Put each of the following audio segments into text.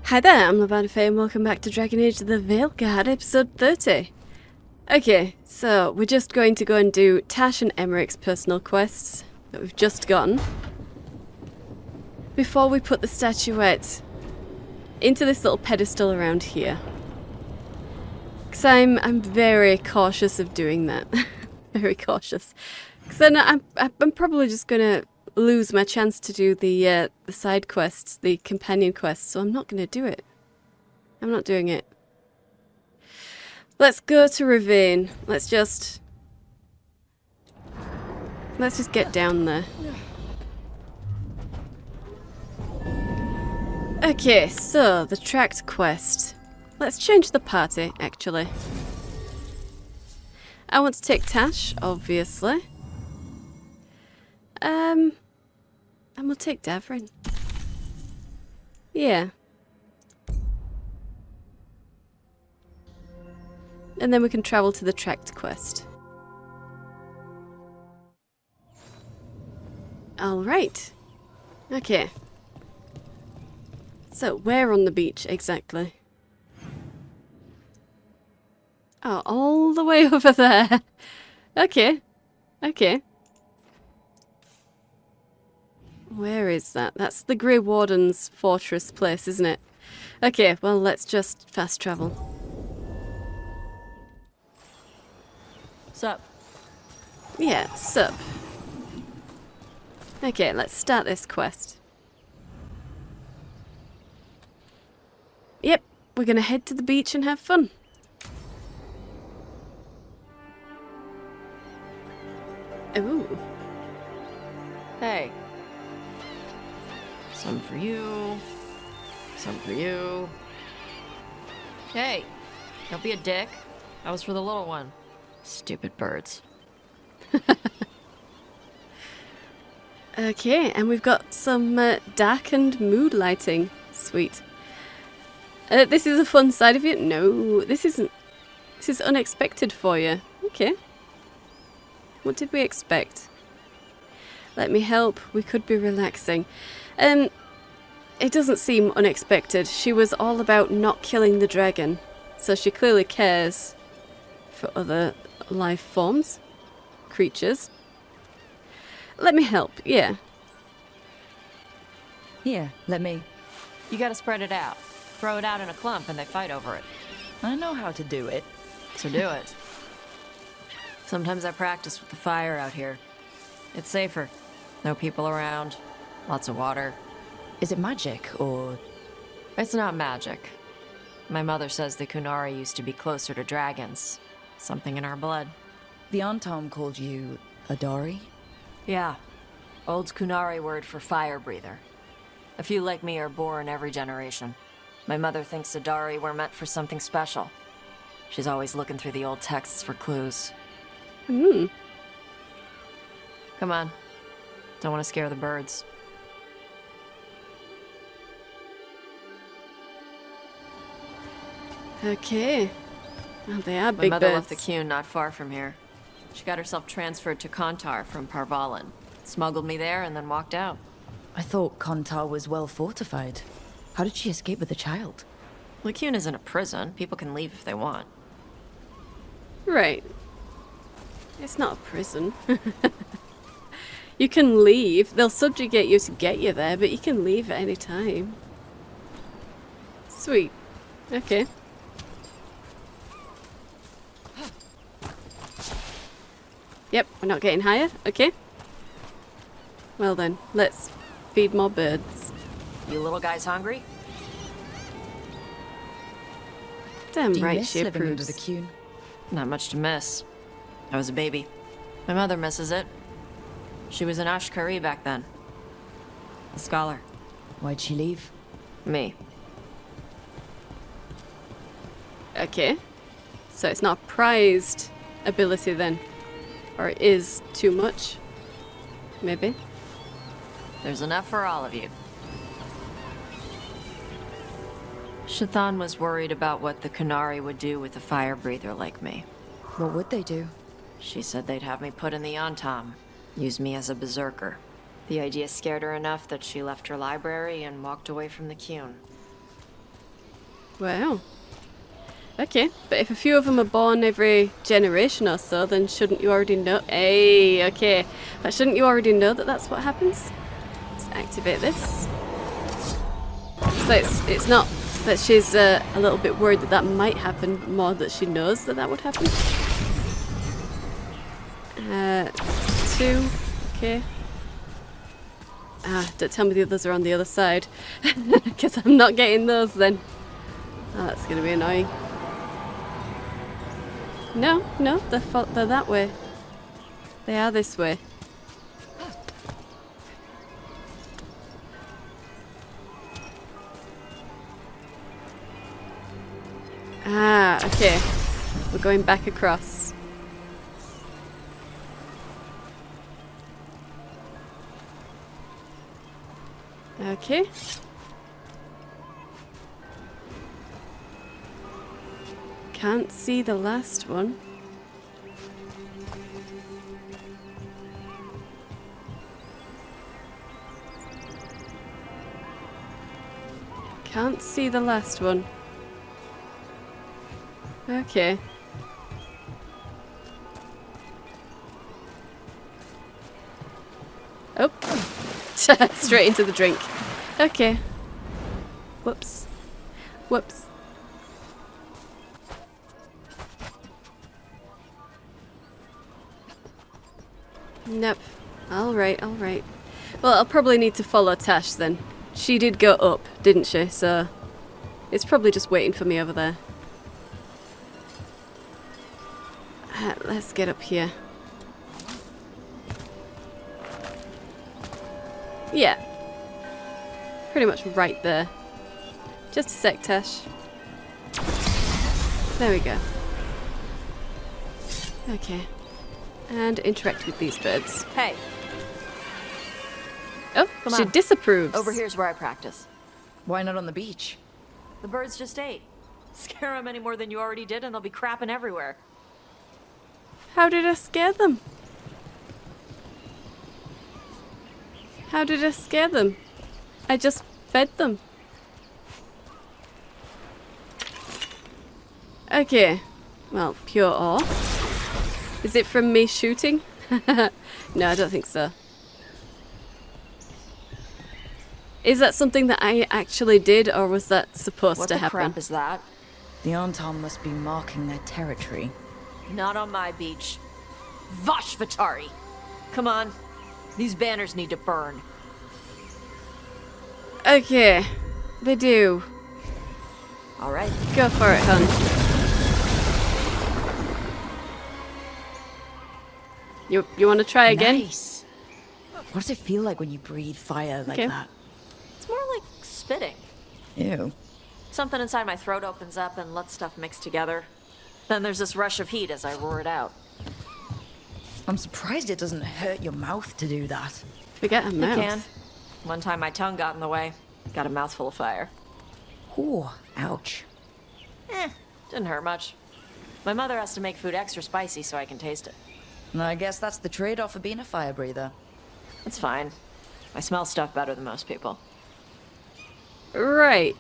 Hi there, I'm Lavana Faye and welcome back to Dragon Age the Veilguard, episode 30. Okay, so we're just going to go and do Tash and Emmerich's personal quests that we've just gotten before we put the statuette into this little pedestal around here. Because I'm very cautious of doing that. Very cautious. Because then I'm probably just going to lose my chance to do the side quests, the companion quests, so I'm not going to do it. I'm not doing it. Let's go to Ravine. Let's just get down there. Okay, so the tracked quest. Let's change the party, actually. I want to take Tash, obviously. And we'll take Davrin. Yeah. And then we can travel to the tracked quest. Alright. Okay. So, where on the beach exactly? Oh, all the way over there. Okay. Okay. Where is that? That's the Grey Warden's fortress place, isn't it? Okay, well, let's just fast travel. Sup? Yeah, sup. Okay, let's start this quest. Yep, we're gonna head to the beach and have fun. Ooh. Hey. Some for you. Some for you. Hey, don't be a dick. That was for the little one. Stupid birds. Okay, and we've got some darkened mood lighting. Sweet. This is a fun side of it? No, this isn't. This is unexpected for you. Okay. What did we expect? Let me help. We could be relaxing. It doesn't seem unexpected. She was all about not killing the dragon, so she clearly cares for other life forms, creatures. Let me help, yeah. Here, let me. You gotta spread it out. Throw it out in a clump and they fight over it. I know how to do it. So do it. Sometimes I practice with the fire out here. It's safer. No people around. Lots of water. Is it magic, or...? It's not magic. My mother says the Kunari used to be closer to dragons. Something in our blood. The Antom called you Adari? Yeah. Old Kunari word for fire breather. A few like me are born every generation. My mother thinks Adari were meant for something special. She's always looking through the old texts for clues. Hmm. Come on. Don't want to scare the birds. Okay. Oh, they are My big mother birds. left the Qun not far from here. She got herself transferred to Kontar from Parvalan. Smuggled me there and then walked out. I thought Kontar was well fortified. How did she escape with a child? The Qun isn't a prison. People can leave if they want. Right. It's not a prison. You can leave. They'll subjugate you to get you there, but you can leave at any time. Sweet. Okay. Yep, we're not getting higher. Okay. Well then, let's feed more birds. You little guys hungry? Damn Do you right miss she living under approves. the Qun? Not much to miss. I was a baby. My mother misses it. She was an Ashkari back then. A scholar. Why'd she leave? Me. Okay. So it's not a prized ability then. Or it is too much. Maybe. There's enough for all of you. Shathan was worried about what the Kunari would do with a fire breather like me. What would they do? She said they'd have me put in the Antom, use me as a berserker. The idea scared her enough that she left her library and walked away from the Qun. Wow. Okay, but if a few of them are born every generation or so, then shouldn't you already know? Hey, okay. But shouldn't you already know that that's what happens? Let's activate this. So it's not that she's a little bit worried that that might happen, more that she knows that that would happen. 2. Okay. Don't tell me the others are on the other side. Because I'm not getting those then. Oh, that's going to be annoying. No, they're that way. They are this way. Ah, okay. We're going back across. Okay. Can't see the last one. Can't see the last one. Okay. Oh. Straight into the drink. Okay. Whoops. Whoops. Nope. Alright, alright. Well, I'll probably need to follow Tash then. She did go up, didn't she? So it's probably just waiting for me over there. Let's get up here. Yeah. Pretty much right there. Just a sec, Tash. There we go. Okay. And interact with these birds. Hey, Oh, Come she on. disapproves. over here's where I practice. Why not on the beach? The birds just ate. Scare them any more than you already did and they'll be crapping everywhere. How did I scare them? How did I scare them? I just fed them. Okay. Well, pure ore. Is it from me shooting? No, I don't think so. Is that something that I actually did, or was that supposed What to the happen? crap is that? The Anton must be marking their territory. Not on my beach. Vosh Vitari! Come on. These banners need to burn. Okay, they do. All right. Go for it, hun. You want to try again? Nice. What does it feel like when you breathe fire like Okay. that? It's more like spitting. Ew. Something inside my throat opens up and lets stuff mix together. Then there's this rush of heat as I roar it out. I'm surprised it doesn't hurt your mouth to do that. Forget a It mouse. can. One time my tongue got in the way. Got a mouthful of fire. Ooh, ouch. Didn't hurt much. My mother has to make food extra spicy so I can taste it. I guess that's the trade-off for being a fire breather. It's fine. I smell stuff better than most people. Right.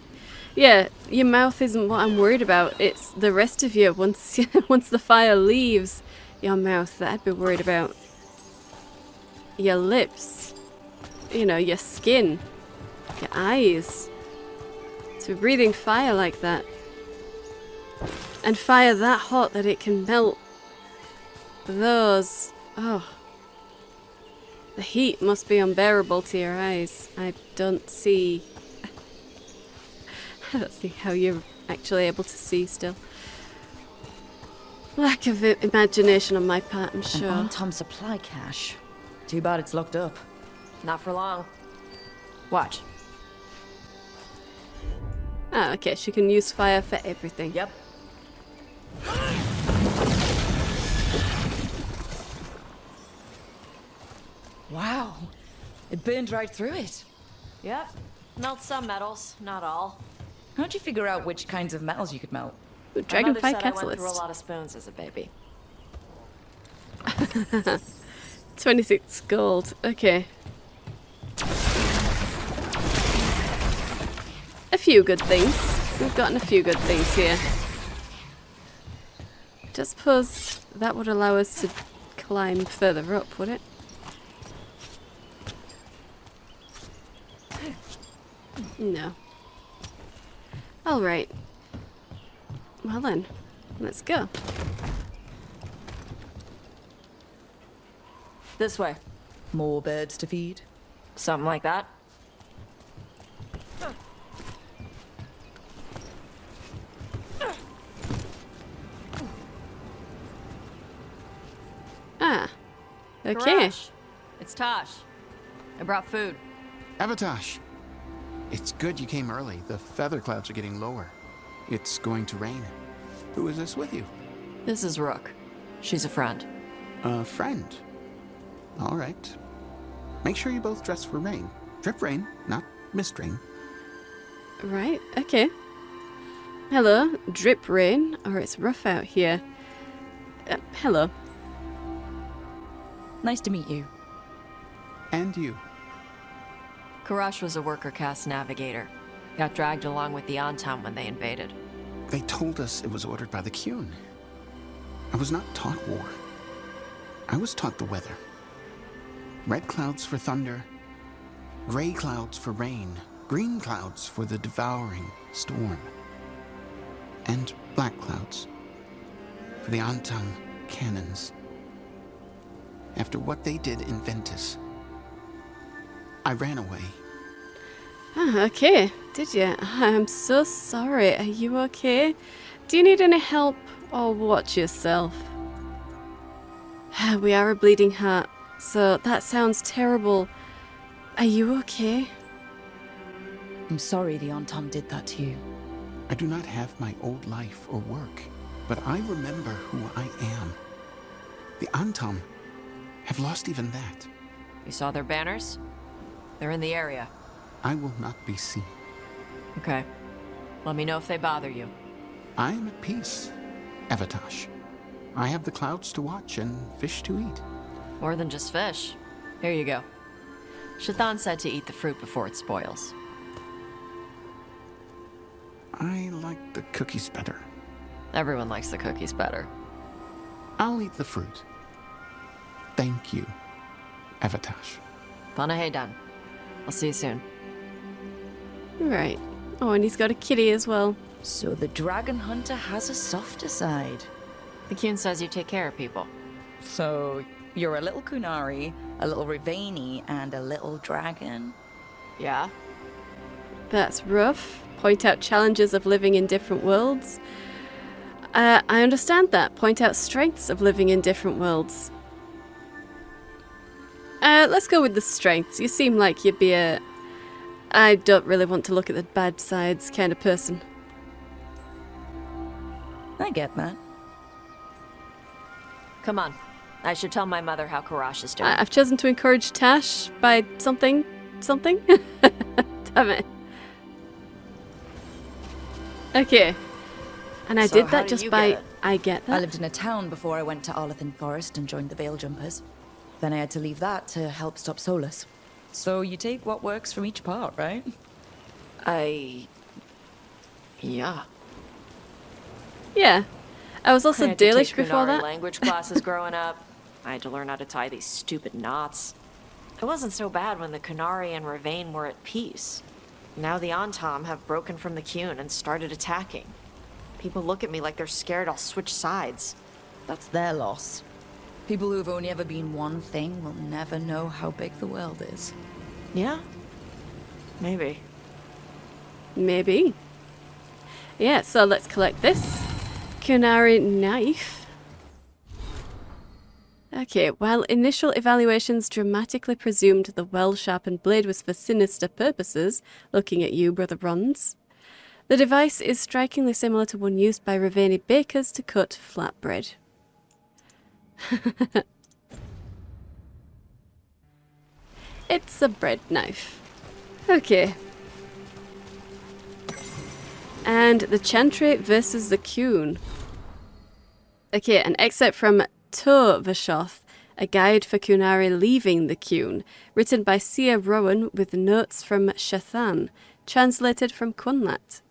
Yeah, your mouth isn't what I'm worried about. It's the rest of you. Once once the fire leaves your mouth, that I'd be worried about. Your lips. You know, your skin. Your eyes. So breathing fire like that. And fire that hot that it can melt those. Oh. The heat must be unbearable to your eyes. I don't see how you're actually able to see still. Lack of imagination on my part, I'm An sure. Anton supply cache. Too bad it's locked up. Not for long. Watch. Ah, okay, she can use fire for everything. Yep. Wow. It burned right through it. Yep. Melt some metals, not all. How'd you figure out which kinds of metals you could melt? Ooh, My mother Dragonfire said I went through a Catalyst. lot of spoons as a baby. 26 gold. Okay. A few good things. we've gotten a few good things here. Just suppose that would allow us to climb further up, would it? No. Alright. Well then, let's go. This way. More birds to feed. Something like that. Ah. Okay. Karash, it's Tosh. I brought food. Avatosh, it's good you came early. The feather clouds are getting lower. It's going to rain. Who is this with you? This is Rook. She's a friend. A friend. All right. Make sure you both dress for rain. Drip rain, not mist rain. Right, okay. Hello, drip rain, or it's rough out here. Hello. Nice to meet you. And you. Karash was a worker caste navigator. Got dragged along with the Antam when they invaded. They told us it was ordered by the Qun. I was not taught war. I was taught the weather. Red clouds for thunder, gray clouds for rain, green clouds for the devouring storm, and black clouds for the Antam cannons. After what they did in Ventus, I ran away. Ah, okay. Did you? I'm so sorry. Are you okay? Do you need any help or watch yourself? We are a bleeding heart, so that sounds terrible. Are you okay? I'm sorry the Antam did that to you. I do not have my old life or work, but I remember who I am. The Antam have lost even that. You saw their banners? They're in the area. I will not be seen. Okay. Let me know if they bother you. I am at peace, Avatosh. I have the clouds to watch and fish to eat. More than just fish. Here you go. Shathan said to eat the fruit before it spoils. I like the cookies better. Everyone likes the cookies better. I'll eat the fruit. Thank you, Avatosh. Panaheydan. I'll see you soon. Right. Oh, and he's got a kitty as well. So the dragon hunter has a softer side. The Qun says you take care of people. So you're a little Kunari, a little Rivani, and a little dragon. Yeah? That's rough. Point out challenges of living in different worlds. I understand that. Point out strengths of living in different worlds. Let's go with the strengths. You seem like you'd be a... I don't really want to look at the bad sides kind of person. I get that. Come on. I should tell my mother how Karash is doing. I've chosen to encourage Tash by something. Something? Damn it. Okay. And I So did how that did just you by... get it? I get I that. lived in a town before I went to Arlethan Forest and joined the Veil Jumpers. Then I had to leave that to help stop Solus. So you take what works from each part, right? Yeah. Yeah. I was also I had to Dalish take before Kunari that. language classes growing up. I had to learn how to tie these stupid knots. It wasn't so bad when the Kunari and Ravain were at peace. Now the Antam have broken from the Qun and started attacking. People look at me like they're scared I'll switch sides. That's their loss. People who've only ever been one thing will never know how big the world is. Yeah? Maybe. Maybe. Yeah, so let's collect this. Kunari knife. Okay, while initial evaluations dramatically presumed the well-sharpened blade was for sinister purposes, looking at you, Brother Bronze, the device is strikingly similar to one used by Ravani bakers to cut flatbread. It's a bread knife. Okay. And the Chantry versus the Qun. Okay, an excerpt from To Vashoth, a guide for Kunari leaving the Qun, written by Sia Rowan with notes from Shathan, translated from Kunlat.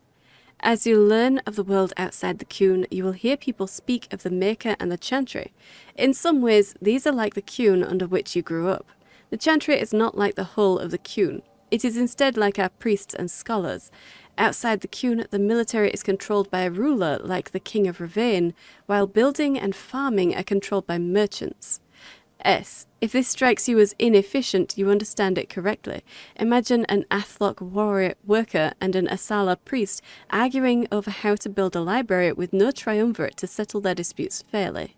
As you learn of the world outside the Qun, you will hear people speak of the Maker and the Chantry. In some ways, these are like the Qun under which you grew up. The Chantry is not like the hull of the Qun. It is instead like our priests and scholars. Outside the Qun, the military is controlled by a ruler like the King of Ravane, while building and farming are controlled by merchants. If this strikes you as inefficient, you understand it correctly. Imagine an Athlock warrior worker and an Asala priest arguing over how to build a library with no triumvirate to settle their disputes fairly.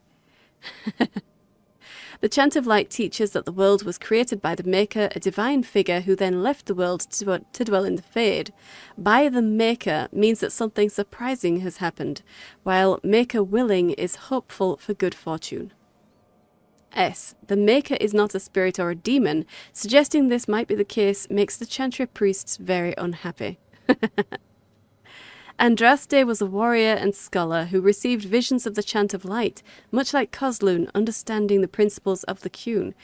The Chant of Light teaches that the world was created by the Maker, a divine figure who then left the world to dwell in the Fade. By the Maker means that something surprising has happened, while Maker willing is hopeful for good fortune. The Maker is not a spirit or a demon. Suggesting this might be the case makes the Chantry priests very unhappy. Andraste was a warrior and scholar who received visions of the Chant of Light, much like Kozlun understanding the principles of the Qun.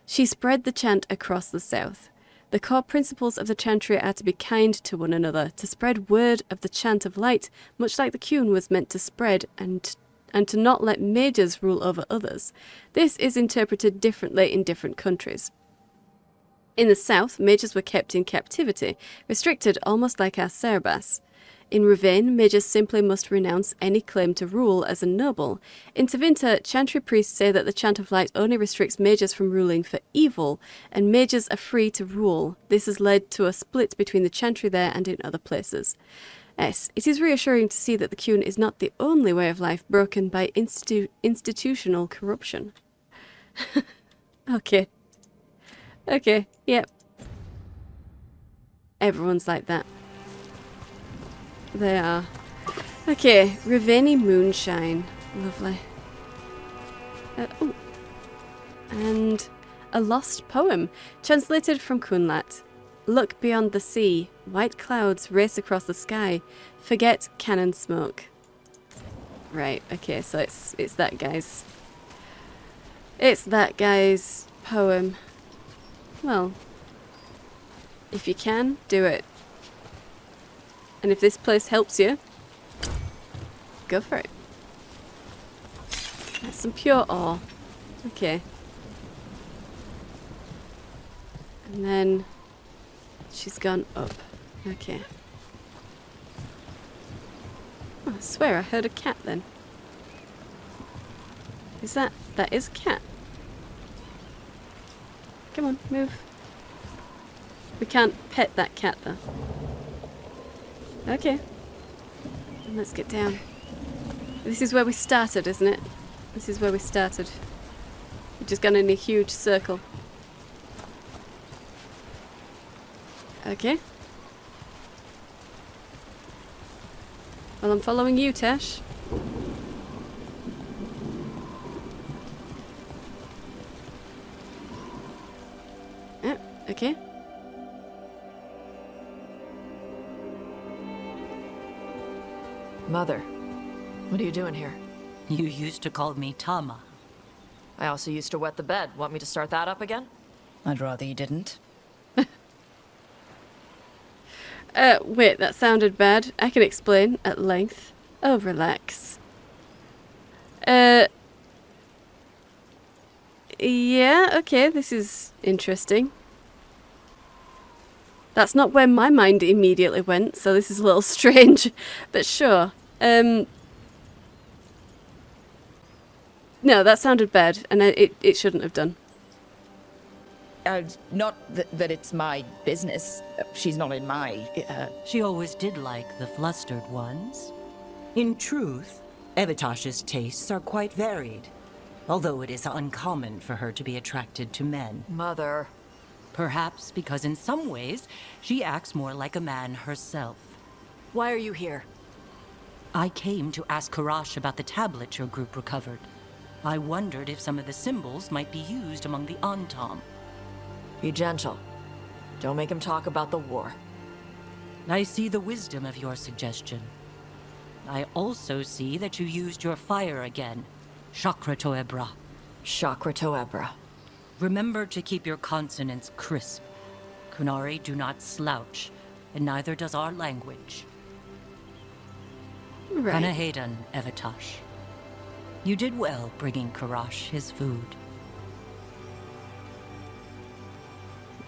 She spread the chant across the south. The core principles of the Chantry are to be kind to one another, to spread word of the Chant of Light, much like the Qun was meant to spread, and to not let mages rule over others. This is interpreted differently in different countries. In the south, mages were kept in captivity, restricted almost like our Cerebas. In Ravane, mages simply must renounce any claim to rule as a noble. In Tevinter, Chantry priests say that the Chant of Light only restricts mages from ruling for evil, and mages are free to rule. This has led to a split between the Chantry there and in other places. It is reassuring to see that the Qun is not the only way of life broken by institutional corruption. Okay, yep. Everyone's like that. They are. Okay, Ravani Moonshine. Lovely. Oh. And a lost poem, translated from Kunlat. Look beyond the sea. White clouds race across the sky. Forget cannon smoke. Right, okay, so it's that guy's. It's that guy's poem. Well, if you can, do it. And if this place helps you, go for it. That's some pure ore. Okay. And then she's gone up. Okay. Oh, I swear I heard a cat then. Is that is a cat? Come on, move. We can't pet that cat though. Okay. And let's get down. This is where we started, isn't it? This is where we started. We've just gone in a huge circle. Okay. Well, I'm following you, Tash. Okay. Mother, what are you doing here? You used to call me Tama. I also used to wet the bed. Want me to start that up again? I'd rather you didn't. Wait, that sounded bad. I can explain at length. Oh, relax. Yeah, okay, this is interesting. That's not where my mind immediately went, so this is a little strange, but sure. No, that sounded bad, and it shouldn't have done. Not that it's my business. She's not in my... She always did like the flustered ones. In truth, Evitash's tastes are quite varied, although it is uncommon for her to be attracted to men. Mother. Perhaps because in some ways, she acts more like a man herself. Why are you here? I came to ask Karash about the tablet your group recovered. I wondered if some of the symbols might be used among the Antom. Be gentle. Don't make him talk about the war. I see the wisdom of your suggestion. I also see that you used your fire again. Chakra Toebra. Chakra Toebra. Remember to keep your consonants crisp. Kunari do not slouch, and neither does our language. Right. Kanahadan, Evatosh. You did well bringing Karash his food.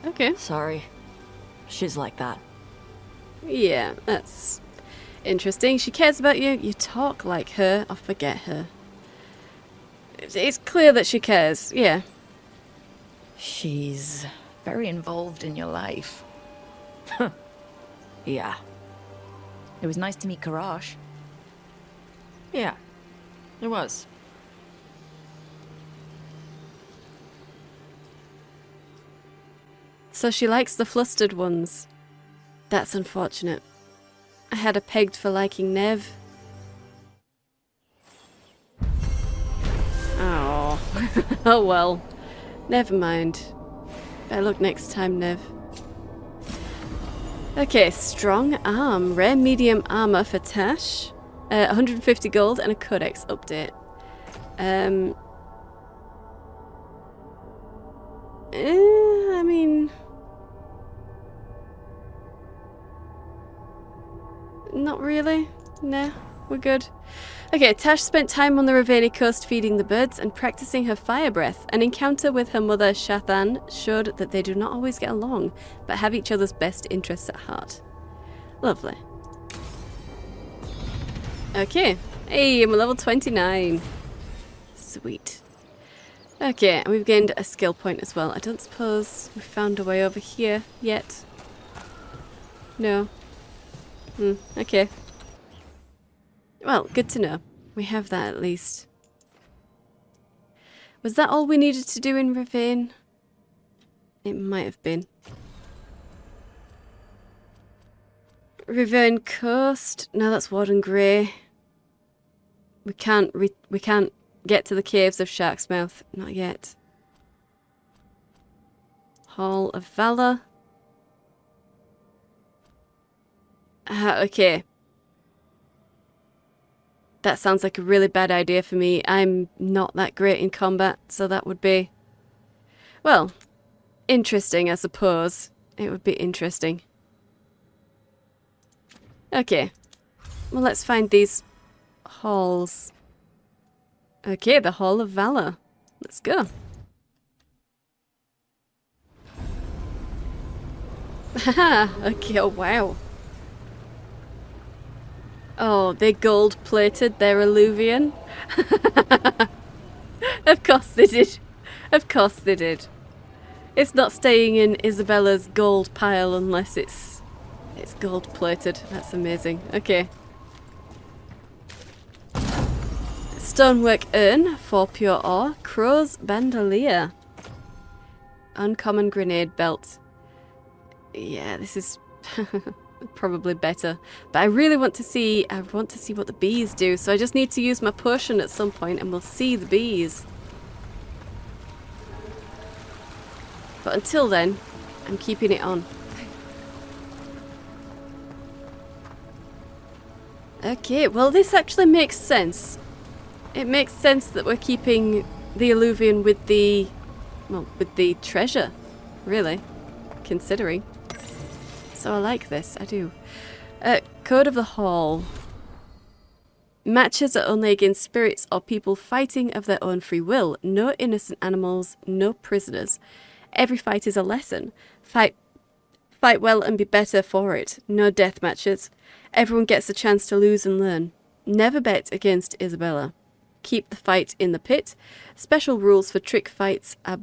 Okay. Sorry. She's like that. Yeah, that's interesting. She cares about you. You talk like her. Or forget her. It's clear that she cares. Yeah. She's very involved in your life. Yeah. It was nice to meet Karash. Yeah. It was. So she likes the flustered ones. That's unfortunate. I had her pegged for liking Nev. Oh. Oh well. Never mind. Better look next time, Nev. Okay, strong arm. Rare medium armor for Tash. 150 gold and a codex update. I mean... Not really. Nah, we're good. Okay, Tash spent time on the Raveni coast feeding the birds and practicing her fire breath. An encounter with her mother, Shathan, showed that they do not always get along, but have each other's best interests at heart. Lovely. Okay. Hey, I'm a level 29. Sweet. Okay, and we've gained a skill point as well. I don't suppose we've found a way over here yet. No. Okay. Well, good to know. We have that at least. Was that all we needed to do in Ravine? It might have been. Ravine Coast. No, that's Warden Grey. We can't get to the caves of Shark's Mouth. Not yet. Hall of Valor. Okay. That sounds like a really bad idea for me. I'm not that great in combat, so that would be... Well, interesting, I suppose. It would be interesting. Okay. Well, let's find these halls. Okay, the Hall of Valor. Let's go. Haha, okay, oh wow. Oh, they're gold-plated, they're Illuvian. Of course they did. Of course they did. It's not staying in Isabella's gold pile unless it's gold-plated. That's amazing. Okay. Stonework urn, 4 pure ore. Crow's bandolier. Uncommon grenade belt. Yeah, this is... probably better, but I really want to see what the bees do, so I just need to use my potion at some point and we'll see the bees. But until then, I'm keeping it on. Okay, well this actually makes sense. It makes sense that we're keeping the Illuvian with the treasure, really, considering. So I like this, I do. Code of the Hall. Matches are only against spirits or people fighting of their own free will. No innocent animals, no prisoners. Every fight is a lesson. Fight well and be better for it. No death matches. Everyone gets a chance to lose and learn. Never bet against Isabella. Keep the fight in the pit. Special rules for trick fights are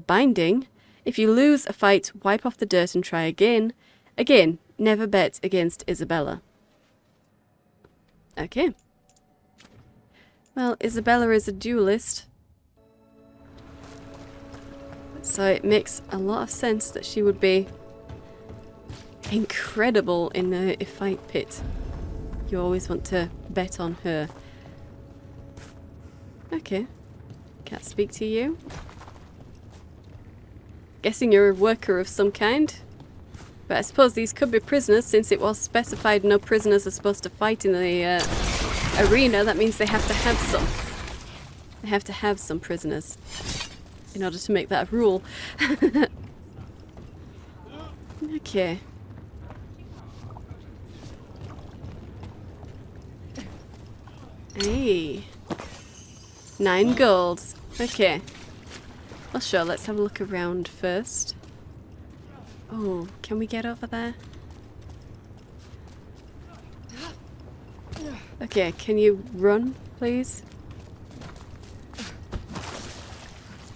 binding. If you lose a fight, wipe off the dirt and try again. Again, never bet against Isabella. Okay. Well, Isabella is a duelist. So it makes a lot of sense that she would be incredible in a fight pit. You always want to bet on her. Okay. Can't speak to you. Guessing you're a worker of some kind. But I suppose these could be prisoners, since it was specified no prisoners are supposed to fight in the arena. That means they have to have some. They have to have some prisoners in order to make that a rule. Okay. Hey. 9 gold. Okay. Well, sure, let's have a look around first. Oh, can we get over there? Okay, can you run, please?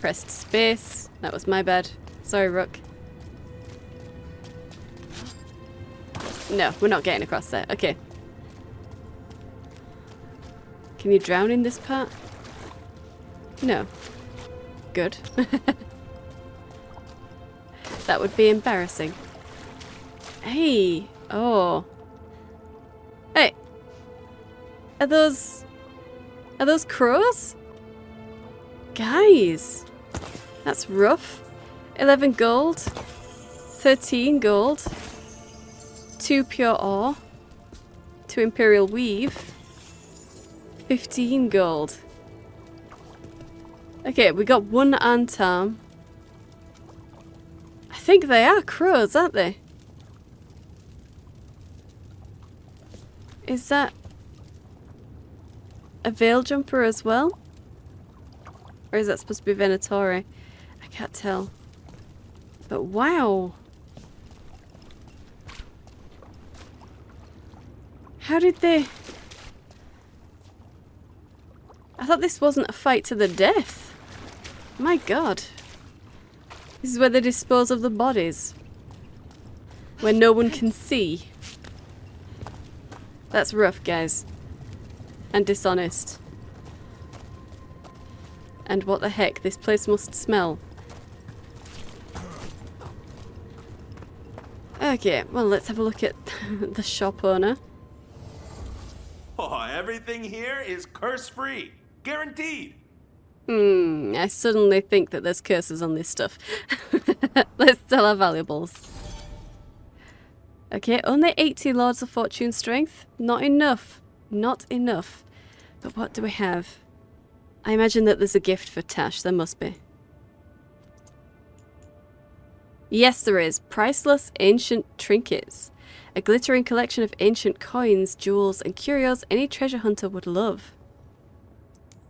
Pressed space. That was my bad. Sorry, Rook. No, we're not getting across there. Okay. Can you drown in this part? No. Good. That would be embarrassing. Hey! Oh. Hey! Are those crows? Guys! That's rough. 11 gold. 13 gold. 2 pure ore. 2 imperial weave. 15 gold. Okay, we got 1 antarm. I think they are crows, aren't they? Is that a veil jumper as well? Or is that supposed to be Veilguard? I can't tell. But wow! How did they... I thought this wasn't a fight to the death. My god. This is where they dispose of the bodies. Where no one can see. That's rough, guys. And dishonest. And what the heck, this place must smell. Okay, well, let's have a look at the shop owner. Oh, everything here is curse-free. Guaranteed. I suddenly think that there's curses on this stuff. Let's sell our valuables. Okay, only 80 Lords of Fortune strength. Not enough. Not enough. But what do we have? I imagine that there's a gift for Tash. There must be. Yes, there is. Priceless ancient trinkets. A glittering collection of ancient coins, jewels, and curios any treasure hunter would love.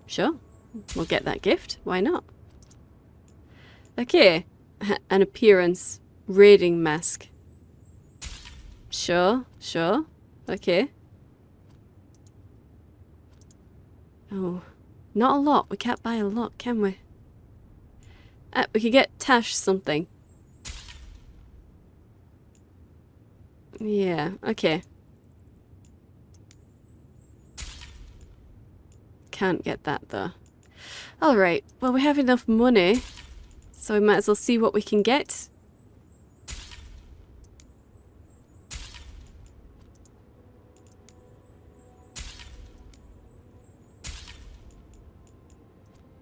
Sure. We'll get that gift. Why not? Okay. An appearance. Raiding mask. Sure. Sure. Okay. Oh. Not a lot. We can't buy a lot, can we? We could get Tash something. Yeah. Okay. Can't get that though. Alright, well we have enough money, so we might as well see what we can get.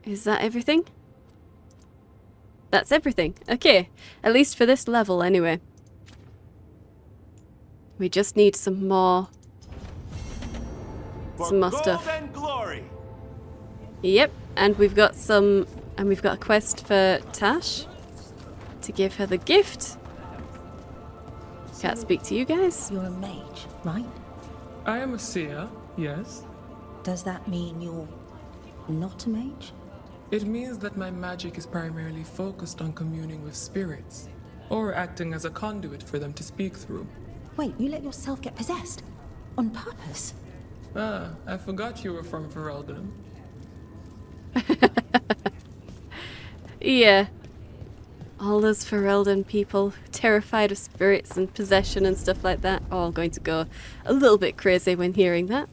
Is that everything? That's everything. Okay, at least for this level anyway. We just need some more stuff. And glory. Yep, and we've got a quest for Tash to give her the gift. Can't speak to you guys. You're a mage, right? I am a seer, yes. Does that mean you're not a mage? It means that my magic is primarily focused on communing with spirits, or acting as a conduit for them to speak through. Wait, you let yourself get possessed? On purpose? Ah, I forgot you were from Veilguard. Yeah. All those Ferelden people, terrified of spirits and possession and stuff like that, all going to go a little bit crazy when hearing that.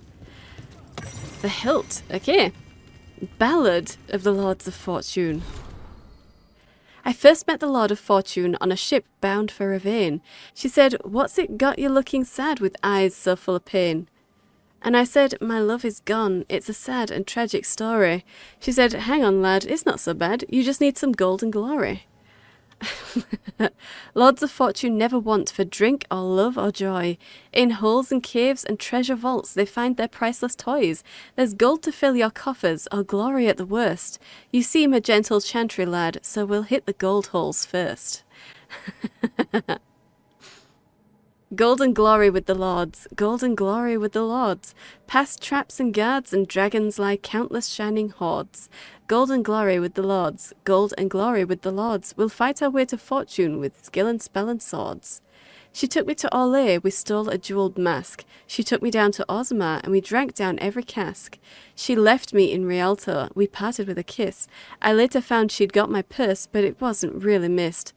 The hilt. Okay. Ballad of the Lords of Fortune. I first met the Lord of Fortune on a ship bound for Ravane. She said, "What's it got you looking sad with eyes so full of pain?" And I said, "My love is gone. It's a sad and tragic story." She said, "Hang on, lad. It's not so bad. You just need some gold and glory." Lords of Fortune never want for drink or love or joy. In holes and caves and treasure vaults they find their priceless toys. There's gold to fill your coffers, or glory at the worst. You seem a gentle chantry lad, so we'll hit the gold holes first. Golden glory with the lords, golden glory with the lords. Past traps and guards and dragons lie countless shining hordes. Golden glory with the lords, gold and glory with the lords. We'll fight our way to fortune with skill and spell and swords. She took me to Orlais, we stole a jeweled mask. She took me down to Orzammar, and we drank down every cask. She left me in Rialto, we parted with a kiss. I later found she'd got my purse, but it wasn't really missed.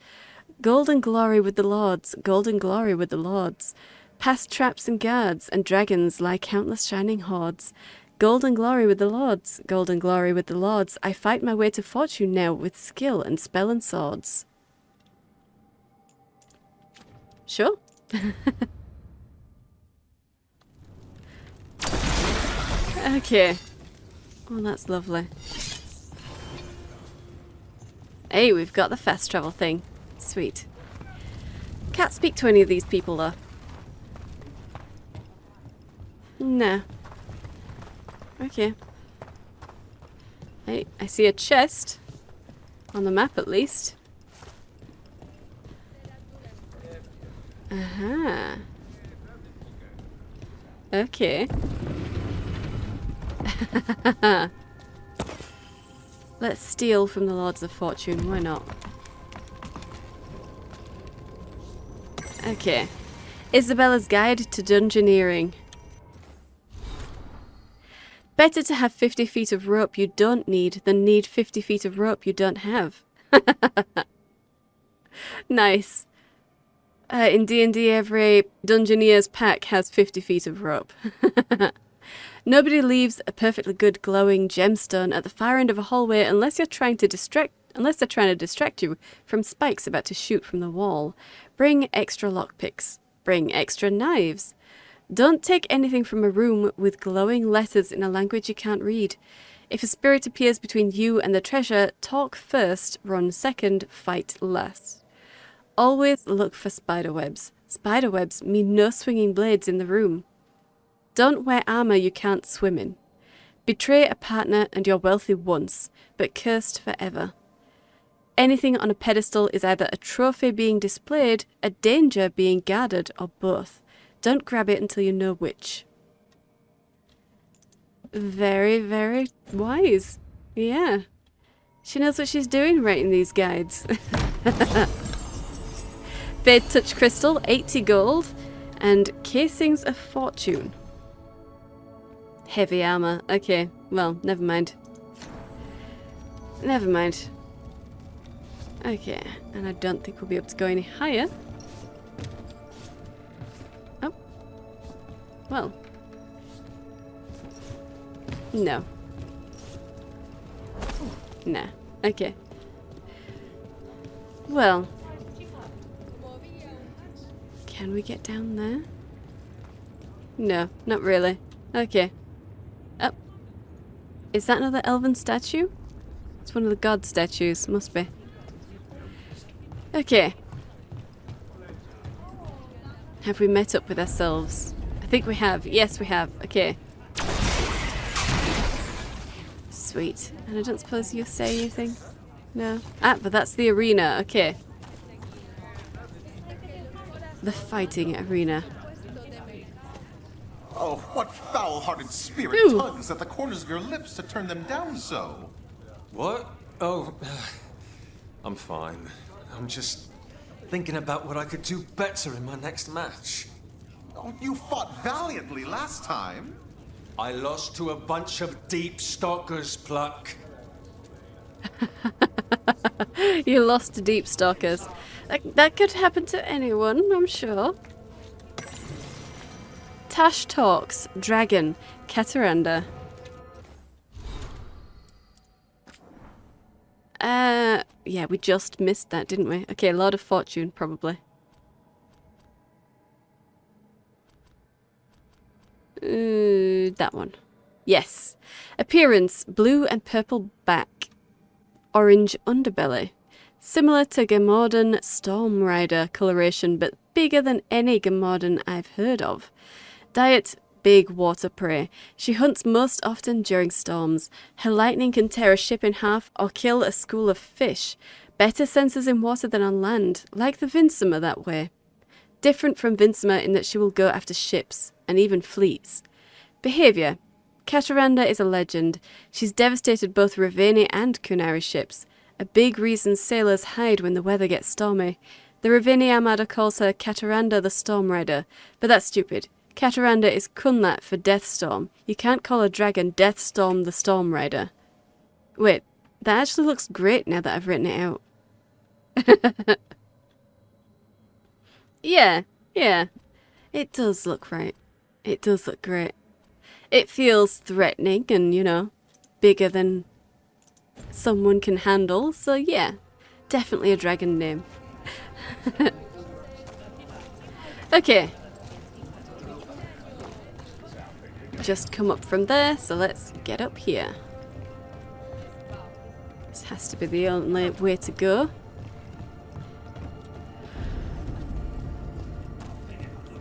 Golden glory with the lords, golden glory with the lords. Past traps and guards and dragons lie countless shining hordes. Golden glory with the lords, golden glory with the lords. I fight my way to fortune now with skill and spell and swords. Sure. Okay. Oh, that's lovely. Hey, we've got the fast travel thing. Sweet. Can't speak to any of these people, though. Nah. Okay. Hey, I see a chest. On the map, at least. Aha. Okay. Let's steal from the Lords of Fortune, why not? Okay. Isabella's Guide to Dungeoneering. Better to have 50 feet of rope you don't need than need 50 feet of rope you don't have. Nice. In D&D, every Dungeoneer's pack has 50 feet of rope. Nobody leaves a perfectly good glowing gemstone at the far end of a hallway unless they're trying to distract you from spikes about to shoot from the wall. Bring extra lockpicks. Bring extra knives. Don't take anything from a room with glowing letters in a language you can't read. If a spirit appears between you and the treasure, talk first, run second, fight last. Always look for spiderwebs. Spiderwebs mean no swinging blades in the room. Don't wear armor you can't swim in. Betray a partner and you're wealthy once, but cursed forever. Anything on a pedestal is either a trophy being displayed, a danger being guarded, or both. Don't grab it until you know which. Very, very wise. Yeah. She knows what she's doing writing these guides. Fade Touch Crystal, 80 gold, and Casings of Fortune. Heavy armor. Okay, well, never mind. Never mind. Okay, and I don't think we'll be able to go any higher. Oh. Well. No. Nah. Okay. Well. Can we get down there? No, not really. Okay. Oh. Is that another elven statue? It's one of the god statues. Must be. Okay. Have we met up with ourselves? I think we have. Yes, we have. Okay. Sweet. And I don't suppose you'll say anything? No? Ah, but that's the arena. Okay. The fighting arena. Oh, what foul-hearted spirit Ooh. tugs at the corners of your lips to turn them down so? What? Oh, I'm fine. I'm just thinking about what I could do better in my next match. Oh, you fought valiantly last time. I lost to a bunch of deep stalkers, Pluck. You lost to deep stalkers. That could happen to anyone, I'm sure. Tash Talks, Dragon, Cataranda. Yeah, we just missed that, didn't we? Okay, Lord of Fortune, probably. That one. Yes. Appearance, blue and purple back. Orange underbelly. Similar to Gamordan Storm Rider coloration, but bigger than any Gamordan I've heard of. Diet, big water prey. She hunts most often during storms. Her lightning can tear a ship in half or kill a school of fish. Better senses in water than on land, like the Vinsummer that way. different from Vinsima in that she will go after ships, and even fleets. Behaviour. Cataranda is a legend. She's devastated both Raveni and Kunari ships. A big reason sailors hide when the weather gets stormy. The Raveni Armada calls her Cataranda the Storm Rider, but that's stupid. Cataranda is Kunlat for Deathstorm. You can't call a dragon Deathstorm the Storm Rider. Wait, that actually looks great now that I've written it out. Yeah. It does look right. It does look great. It feels threatening and, you know, bigger than someone can handle. So yeah, definitely a dragon name. Okay. Just come up from there, so let's get up here. This has to be the only way to go.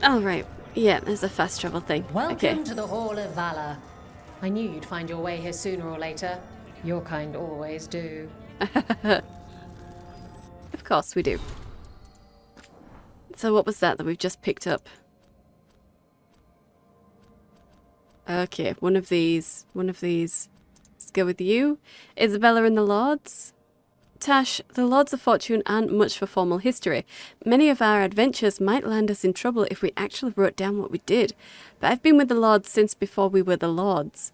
Alright, yeah, there's a fast travel thing. Welcome to the Hall of Valor. I knew you'd find your way here sooner or later. Your kind always do. Of course we do. So what was that we've just picked up? Okay, one of these. Let's go with you. Isabella and the Lords. Tash, the Lords of Fortune aren't much for formal history. Many of our adventures might land us in trouble if we actually wrote down what we did. But I've been with the Lords since before we were the Lords.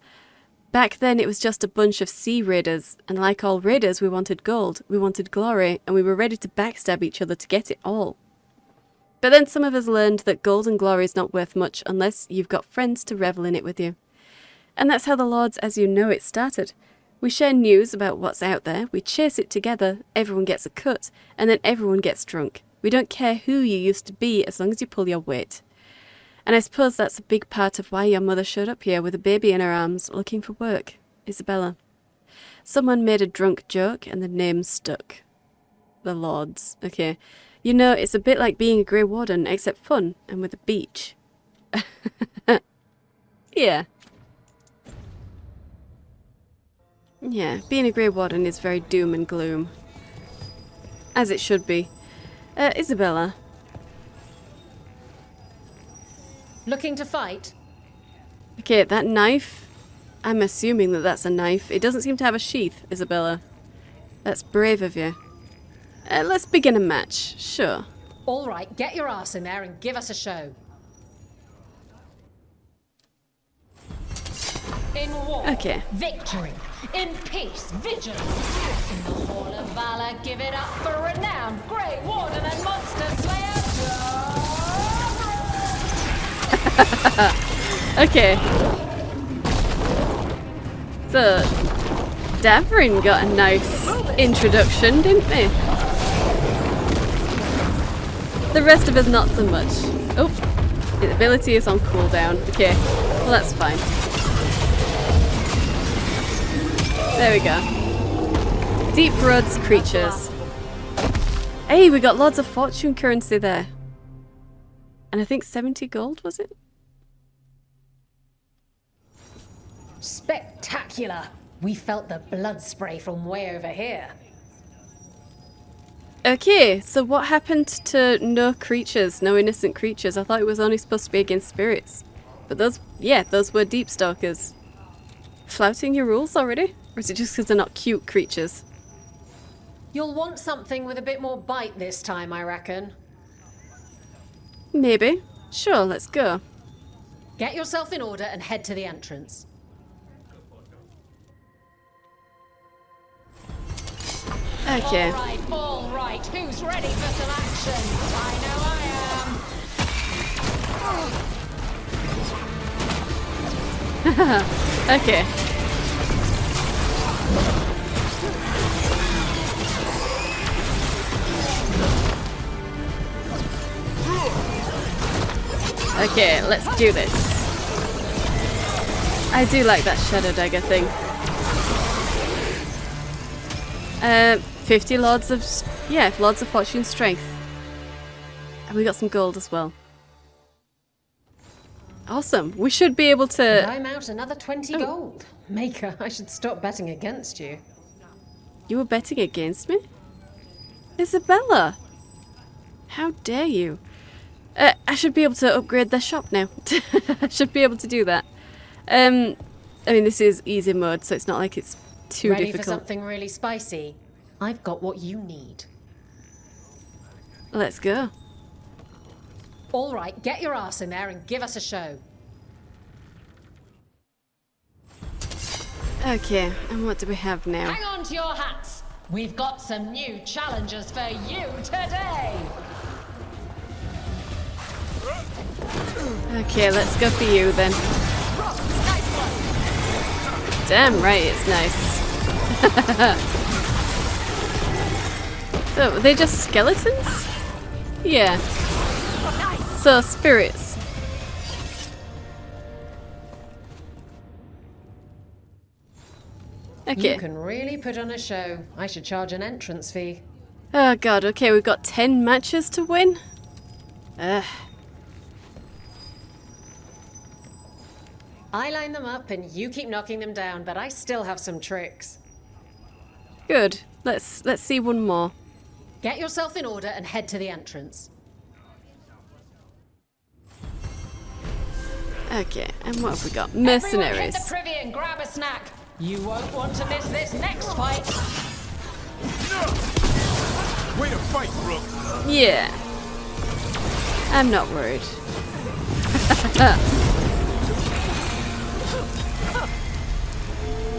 Back then it was just a bunch of sea raiders, and like all raiders we wanted gold, we wanted glory, and we were ready to backstab each other to get it all. But then some of us learned that gold and glory is not worth much unless you've got friends to revel in it with you. And that's how the Lords as you know it started. We share news about what's out there, we chase it together, everyone gets a cut, and then everyone gets drunk. We don't care who you used to be as long as you pull your weight. And I suppose that's a big part of why your mother showed up here with a baby in her arms looking for work, Isabella. Someone made a drunk joke and the name stuck. The Lords. Okay. You know, it's a bit like being a Grey Warden, except fun and with a beach. Yeah. Yeah, being a Grey Warden is very doom and gloom. As it should be. Isabella. Looking to fight? Okay, that knife. I'm assuming that that's a knife. It doesn't seem to have a sheath, Isabella. That's brave of you. Let's begin a match, sure. All right, get your ass in there and give us a show. In war, okay. Victory. In peace, vigilance. In the Hall of Valor, give it up for renowned Grey Warden and Monster Slayer. Okay. So, Davrin got a nice introduction, didn't they? The rest of us not so much. Oh, the ability is on cooldown. Okay, well that's fine. There we go. Deep Roads creatures. Hey, we got lots of fortune currency there. And I think 70 gold, was it? Spectacular! We felt the blood spray from way over here. Okay, so what happened to no creatures, no innocent creatures? I thought it was only supposed to be against spirits. But those were deep stalkers. Flouting your rules already? Or is it just because they're not cute creatures? You'll want something with a bit more bite this time, I reckon. Maybe. Sure, let's go. Get yourself in order and head to the entrance. Okay. All right. Who's ready for some action? I know I am. Okay. Okay, let's do this. I do like that Shadow Dagger thing. 50 Lords of Fortune Strength. And we got some gold as well. Awesome. We should be able to... I'm out another 20 gold. Maker, I should stop betting against you. You were betting against me? Isabella! How dare you? I should be able to upgrade their shop now. I should be able to do that. I mean, this is easy mode, so it's not like it's too Ready difficult. for something really spicy? I've got what you need. Let's go. All right, get your ass in there and give us a show. Okay, and what do we have now? Hang on to your hats. We've got some new challengers for you today. Okay, let's go for you then. Damn right, it's nice. So, are they just skeletons? Yeah. So, spirits. Okay. You can really put on a show. I should charge an entrance fee. Oh god, okay, we've got 10 matches to win. Ugh. I line them up and you keep knocking them down, but I still have some tricks. Good. Let's see one more. Get yourself in order and head to the entrance. Okay, and what have we got? Mercenaries. Everyone hit the privy and grab a snack. You won't want to miss this next fight. Way to fight, Brooke. Yeah. I'm not worried.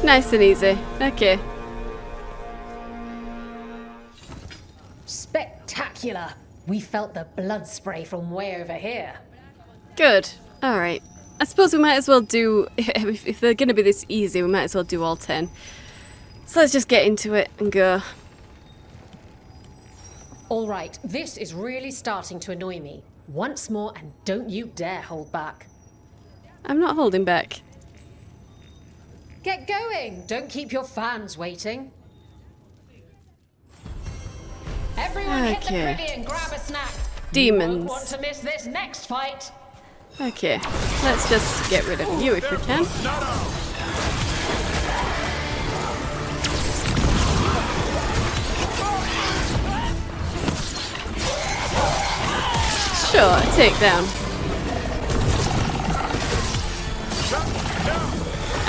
Nice and easy. Okay. Spectacular. We felt the blood spray from way over here. Good. Alright. I suppose we might as well do... If they're going to be this easy, we might as well do all 10. So let's just get into it and go. All right, this is really starting to annoy me. Once more, and don't you dare hold back. I'm not holding back. Get going! Don't keep your fans waiting. Everyone hit the Okay. privy and grab a snack. Demons. You won't want to miss this next fight. Okay. Let's just get rid of you if we can. Sure, a takedown.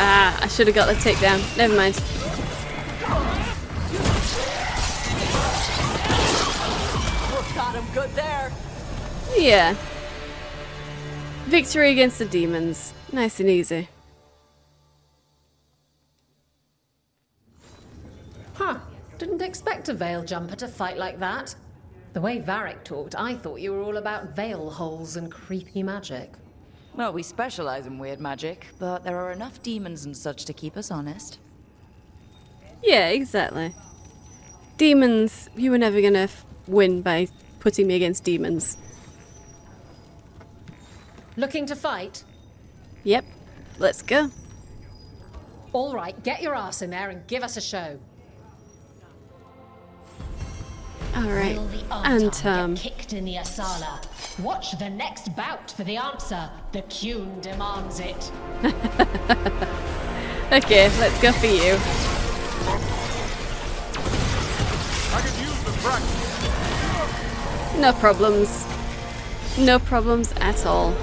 Ah, I should have got the takedown. Never mind. Got him good there. Yeah. Victory against the demons. Nice and easy. Huh. Didn't expect a veil jumper to fight like that. The way Varric talked, I thought you were all about veil holes and creepy magic. Well, we specialize in weird magic, but there are enough demons and such to keep us honest. Yeah, exactly. Demons, you were never gonna win by putting me against demons. Looking to fight? Yep, let's go. All right, get your ass in there and give us a show. Alright, Will the and Arton get kicked in the Asala? Watch the next bout for the answer. The Qun demands it. Okay, let's go for you. I could use the practice. No problems. No problems at all.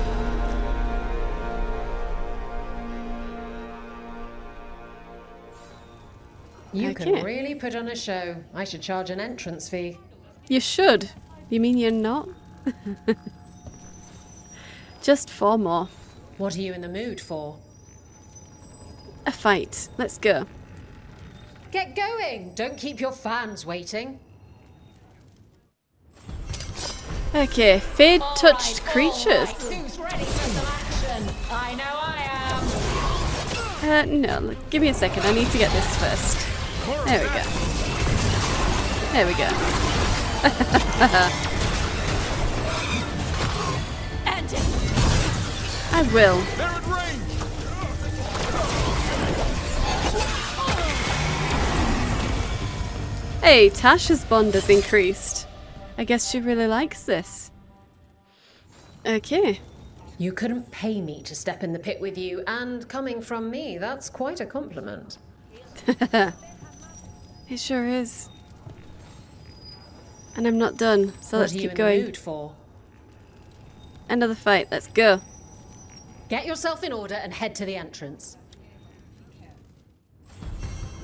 You Okay. can really put on a show. I should charge an entrance fee. You should. You mean you're not? Just 4 more. What are you in the mood for? A fight. Let's go. Get going! Don't keep your fans waiting. Okay, fade-touched creatures. Who's ready for some action? I know I am. No, look, give me a second. I need to get this first. There we go. There we go. End it! I will. They're at range. Hey, Tasha's bond has increased. I guess she really likes this. Okay. You couldn't pay me to step in the pit with you, and coming from me, that's quite a compliment. It sure is. And I'm not done, so What let's are you keep in going. the mood for? Another fight. Let's go. Get yourself in order and head to the entrance.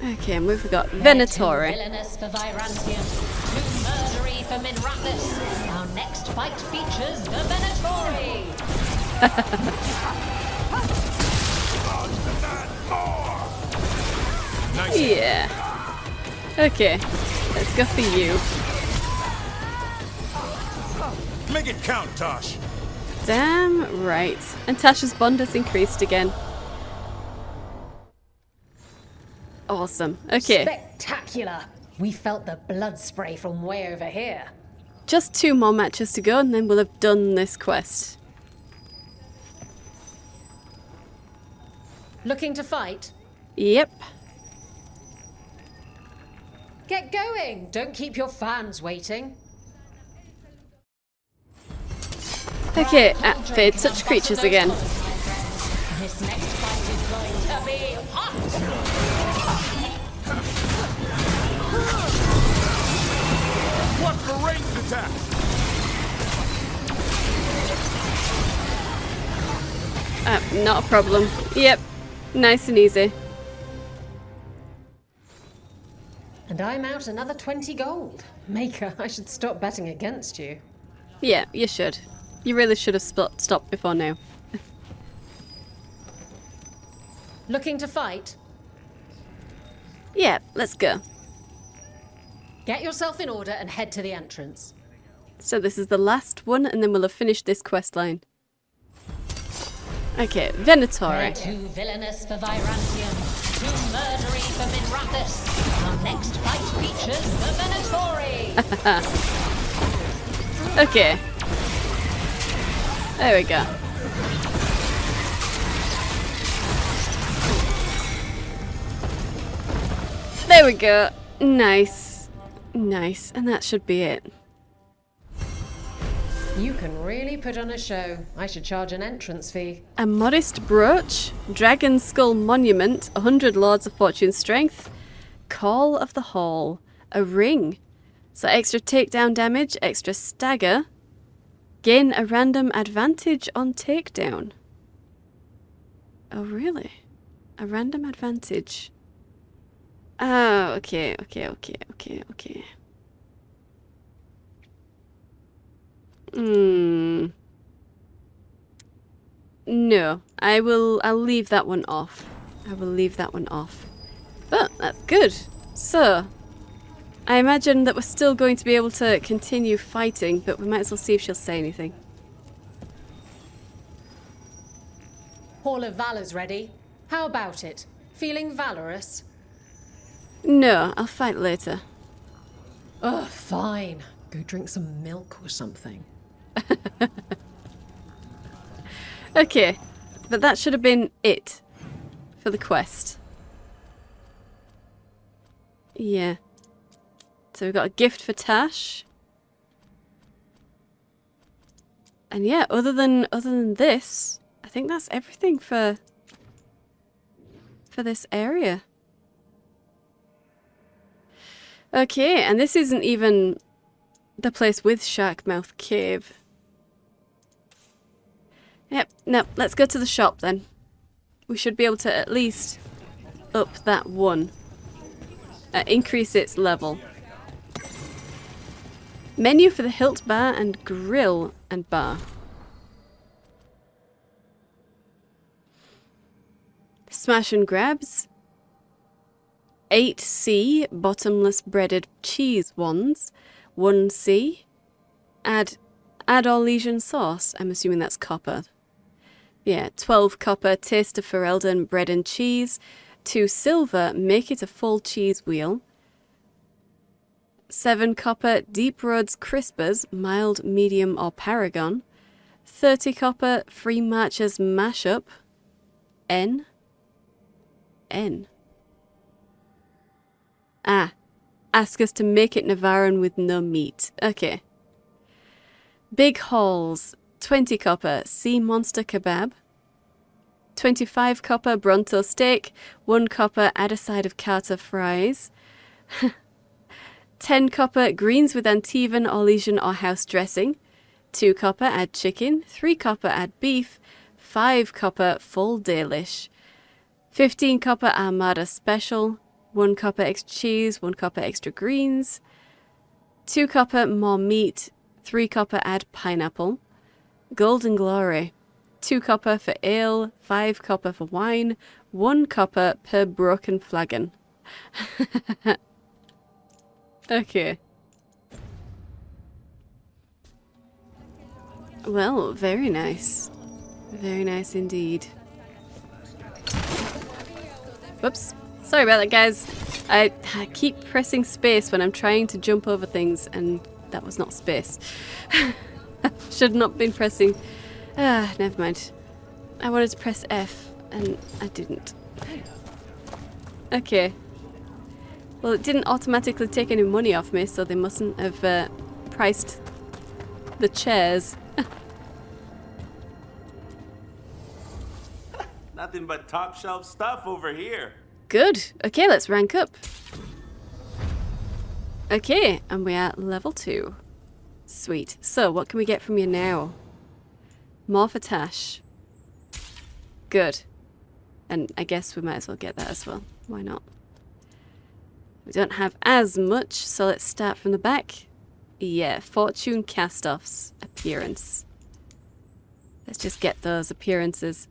Okay, and we've got Veilguard. Villainous for Virantium, too murdery for Minrathis. Our next fight features the Veilguard. Nice. Yeah. Okay, let's go for you. Make it count, Tosh. Damn right. And Tasha's bond has increased again. Awesome. Okay. Spectacular. We felt the blood spray from way over here. Just 2 more matches to go and then we'll have done this quest. Looking to fight? Yep. Get going. Don't keep your fans waiting. Okay, activate touch creatures again. This next fight is going to be hot. What for ranged attack? Not a problem. Yep. Nice and easy. And I'm out another 20 gold. Maker, I should stop betting against you. Yeah, you should. You really should have stopped before now. Looking to fight? Yeah, let's go. Get yourself in order and head to the entrance. So this is the last one and then we'll have finished this quest line. Okay, Veilguard. Too villainous for Virantium, too murdery for Minrathis. Our next fight features the Veilguard. Okay. There we go. There we go. Nice. Nice. And that should be it. You can really put on a show. I should charge an entrance fee. A modest brooch, dragon skull monument, 100 lords of fortune strength, call of the hall, a ring. So extra takedown damage, extra stagger, gain a random advantage on takedown. Oh really? A random advantage. Oh, okay. No, I'll leave that one off. But that's good. So, I imagine that we're still going to be able to continue fighting, but we might as well see if she'll say anything. Hall of Valor's ready. How about it? Feeling valorous? No, I'll fight later. Oh, fine. Go drink some milk or something. Okay, but that should have been it for the quest. Yeah. So we've got a gift for Tash. And yeah, other than this, I think that's everything for this area. Okay, and this isn't even the place with Sharkmouth Cave. Yep, no, let's go to the shop then. We should be able to at least up that one. Increase its level. Menu for the hilt bar and grill and bar. Smash and grabs. 8C bottomless breaded cheese wands. 1C. Add Orlesian sauce. I'm assuming that's copper. Yeah, 12 copper taste of Ferelden bread and cheese. 2 silver, make it a full cheese wheel. 7 copper deep roads crispers, mild, medium or paragon. 30 copper free marchers mashup. N. Ask us to make it Navaran with no meat. Okay. Big Halls, 20 copper sea monster kebab. 25 copper Bronto steak. 1 copper add a side of Carter fries. 10 copper greens with Antivan, Orlesian or house dressing. 2 copper, add chicken. 3 copper, add beef. 5 copper, full delish. 15 copper, Armada special. 1 copper extra cheese. 1 copper extra greens. 2 copper, more meat. 3 copper, add pineapple. Golden glory. 2 copper for ale. 5 copper for wine. 1 copper per broken flagon. Okay. Well, very nice. Very nice indeed. Whoops. Sorry about that, guys. I keep pressing space when I'm trying to jump over things, and that was not space. Should not been pressing... never mind. I wanted to press F, and I didn't. Okay. Well, it didn't automatically take any money off me, so they mustn't have priced the chairs. Nothing but top shelf stuff over here. Good. Okay, let's rank up. Okay, and we are at level 2. Sweet. So, what can we get from you now? More for Tash. Good. And I guess we might as well get that as well. Why not? We don't have as much, so let's start from the back. Yeah, Fortune Castoff's appearance. Let's just get those appearances.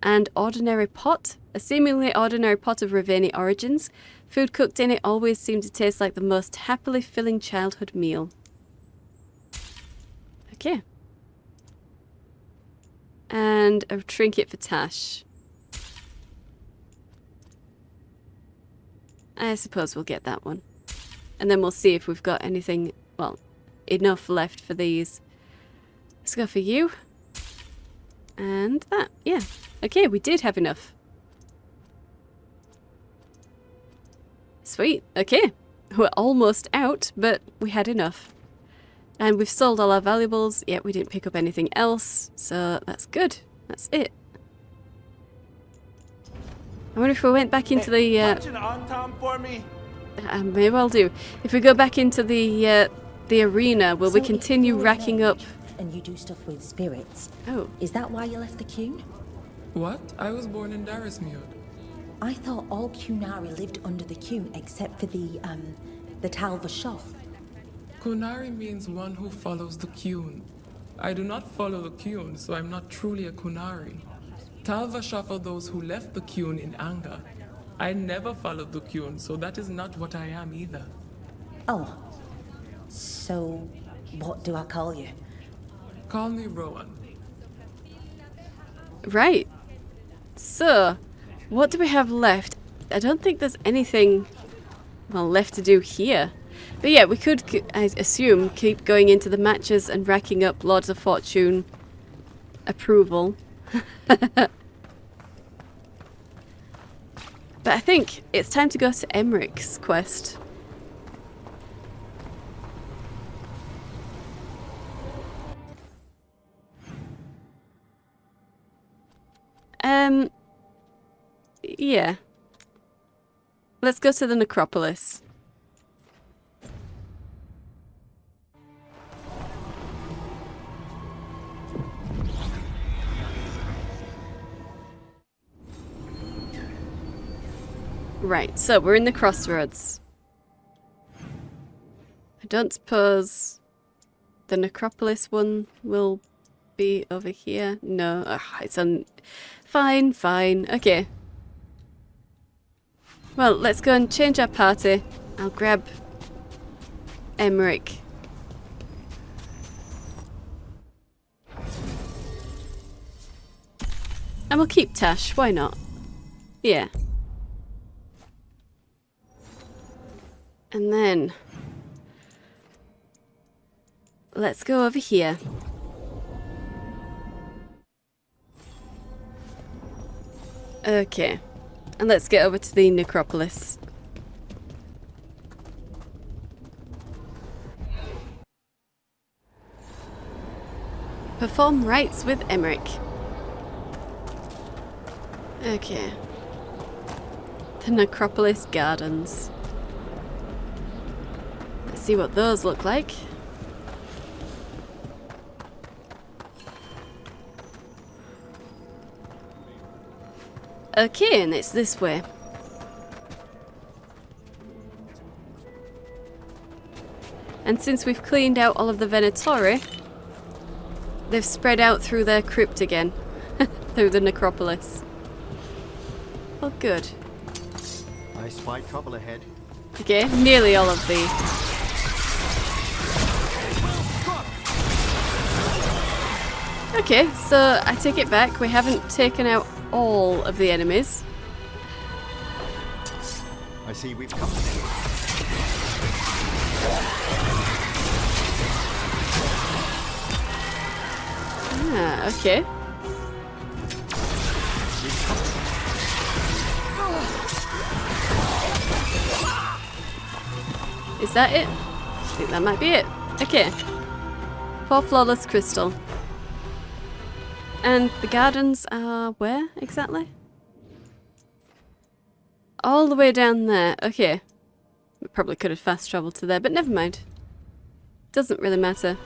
And ordinary pot. A seemingly ordinary pot of Raveni origins. Food cooked in it always seemed to taste like the most happily filling childhood meal. Okay. And a trinket for Tash. I suppose we'll get that one. And then we'll see if we've got anything, well, enough left for these. Let's go for you. And that, yeah. Okay, we did have enough. Sweet, okay. We're almost out, but we had enough. And we've sold all our valuables, yet we didn't pick up anything else, so that's good. That's it. I wonder if we went back into the... Punch an on-tom for me? I may well do. If we go back into the arena, will we continue racking up... And you do stuff with spirits. Oh. Is that why you left the Qun? What? I was born in Darismute. I thought all Qunari lived under the Qun except for the Tal Vashoth. Qunari means one who follows the Qun. I do not follow the Qun, so I'm not truly a Qunari. Tal Vashoth are those who left the Qun in anger. I never followed the Qun, so that is not what I am either. Oh. So, what do I call you? Call me Rowan. Right. So, what do we have left? I don't think there's anything, well, left to do here. But yeah, we could, I assume, keep going into the matches and racking up Lords of Fortune approval. But I think it's time to go to Emmerich's quest. Yeah. Let's go to the necropolis. Right, so we're in the crossroads. I don't suppose the necropolis one will be over here. No, it's on... Fine, fine. Okay. Well, let's go and change our party. I'll grab Emmerich. And we'll keep Tash. Why not? Yeah. And then... let's go over here. Okay. And let's get over to the necropolis. Perform rites with Emmerich. Okay. The necropolis gardens. Let's see what those look like. Okay, and it's this way. And since we've cleaned out all of the Veilguard, they've spread out through their crypt again. Through the necropolis. Well, good. I spy trouble ahead. Okay, nearly all of the... Okay, so I take it back. We haven't taken out all of the enemies. I see we've come. Ah, okay. Is that it? I think that might be it. Okay. 4 flawless crystal. And the gardens are where exactly? All the way down there. Okay. We probably could have fast traveled to there, but never mind. Doesn't really matter.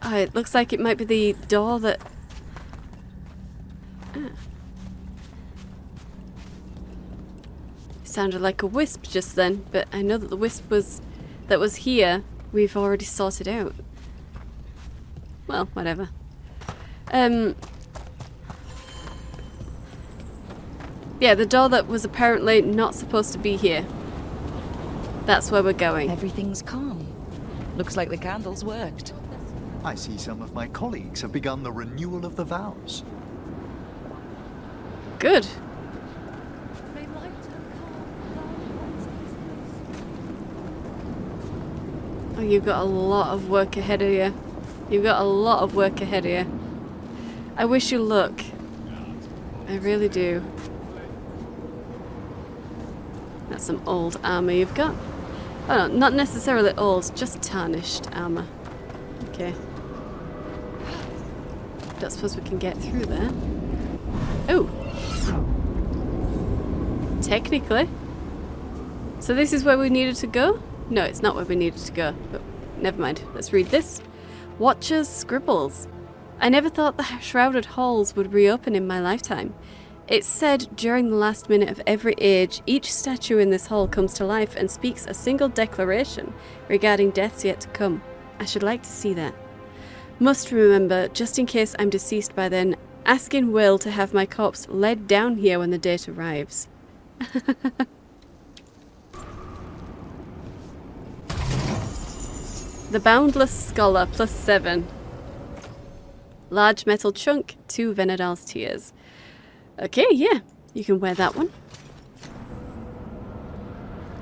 Oh, it looks like it might be the door that... Ah. Sounded like a wisp just then, but I know that the wisp that was here, we've already sorted out. Well, whatever. Yeah, the door that was apparently not supposed to be here. That's where we're going. Everything's calm. Looks like the candles worked. I see some of my colleagues have begun the renewal of the vows. Good. Oh, you've got a lot of work ahead of you. You've got a lot of work ahead of you. I wish you luck. I really do. That's some old armor you've got. Oh, no, not necessarily old, just tarnished armor. Okay. Don't suppose we can get through there. Oh! Technically. So this is where we needed to go? No, it's not where we needed to go, but never mind. Let's read this. Watcher's Scribbles. I never thought the shrouded halls would reopen in my lifetime. It's said during the last minute of every age, each statue in this hall comes to life and speaks a single declaration regarding deaths yet to come. I should like to see that. Must remember, just in case I'm deceased by then, ask in will to have my corpse led down here when the date arrives. The Boundless Scholar, +7. Large metal chunk, 2 Venedal's Tears. Okay, yeah, you can wear that one.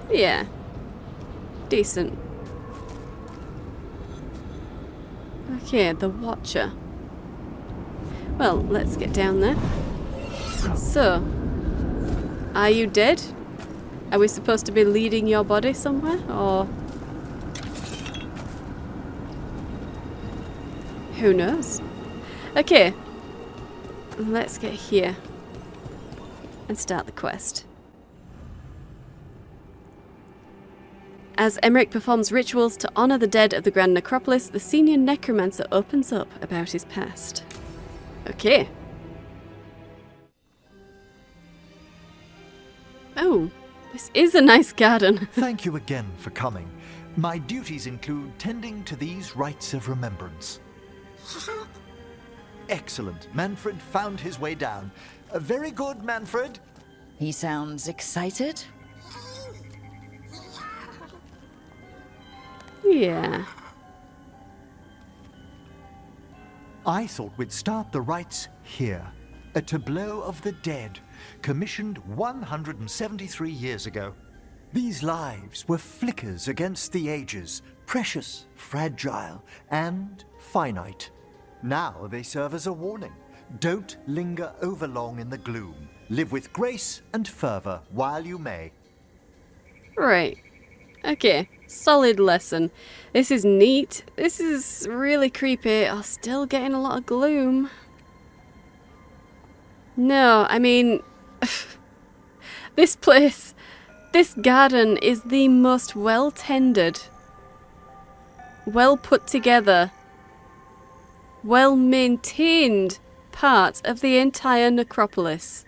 Yeah. Decent. Okay, the Watcher. Well, let's get down there. So, are you dead? Are we supposed to be leading your body somewhere, or... Who knows? Okay, let's get here and start the quest. As Emmerich performs rituals to honor the dead of the Grand Necropolis, the senior necromancer opens up about his past. Okay. Oh, this is a nice garden. Thank you again for coming. My duties include tending to these rites of remembrance. Excellent. Manfred found his way down. Very good, Manfred. He sounds excited. Yeah. I thought we'd start the rites here. A tableau of the dead, commissioned 173 years ago. These lives were flickers against the ages, precious, fragile, and finite. Now they serve as a warning. Don't linger overlong in the gloom. Live with grace and fervor while you may. Right. Okay. Solid lesson. This is neat. This is really creepy. I'm still getting a lot of gloom. No, I mean... this place... This garden is the most well-tended, well put together, well-maintained part of the entire necropolis.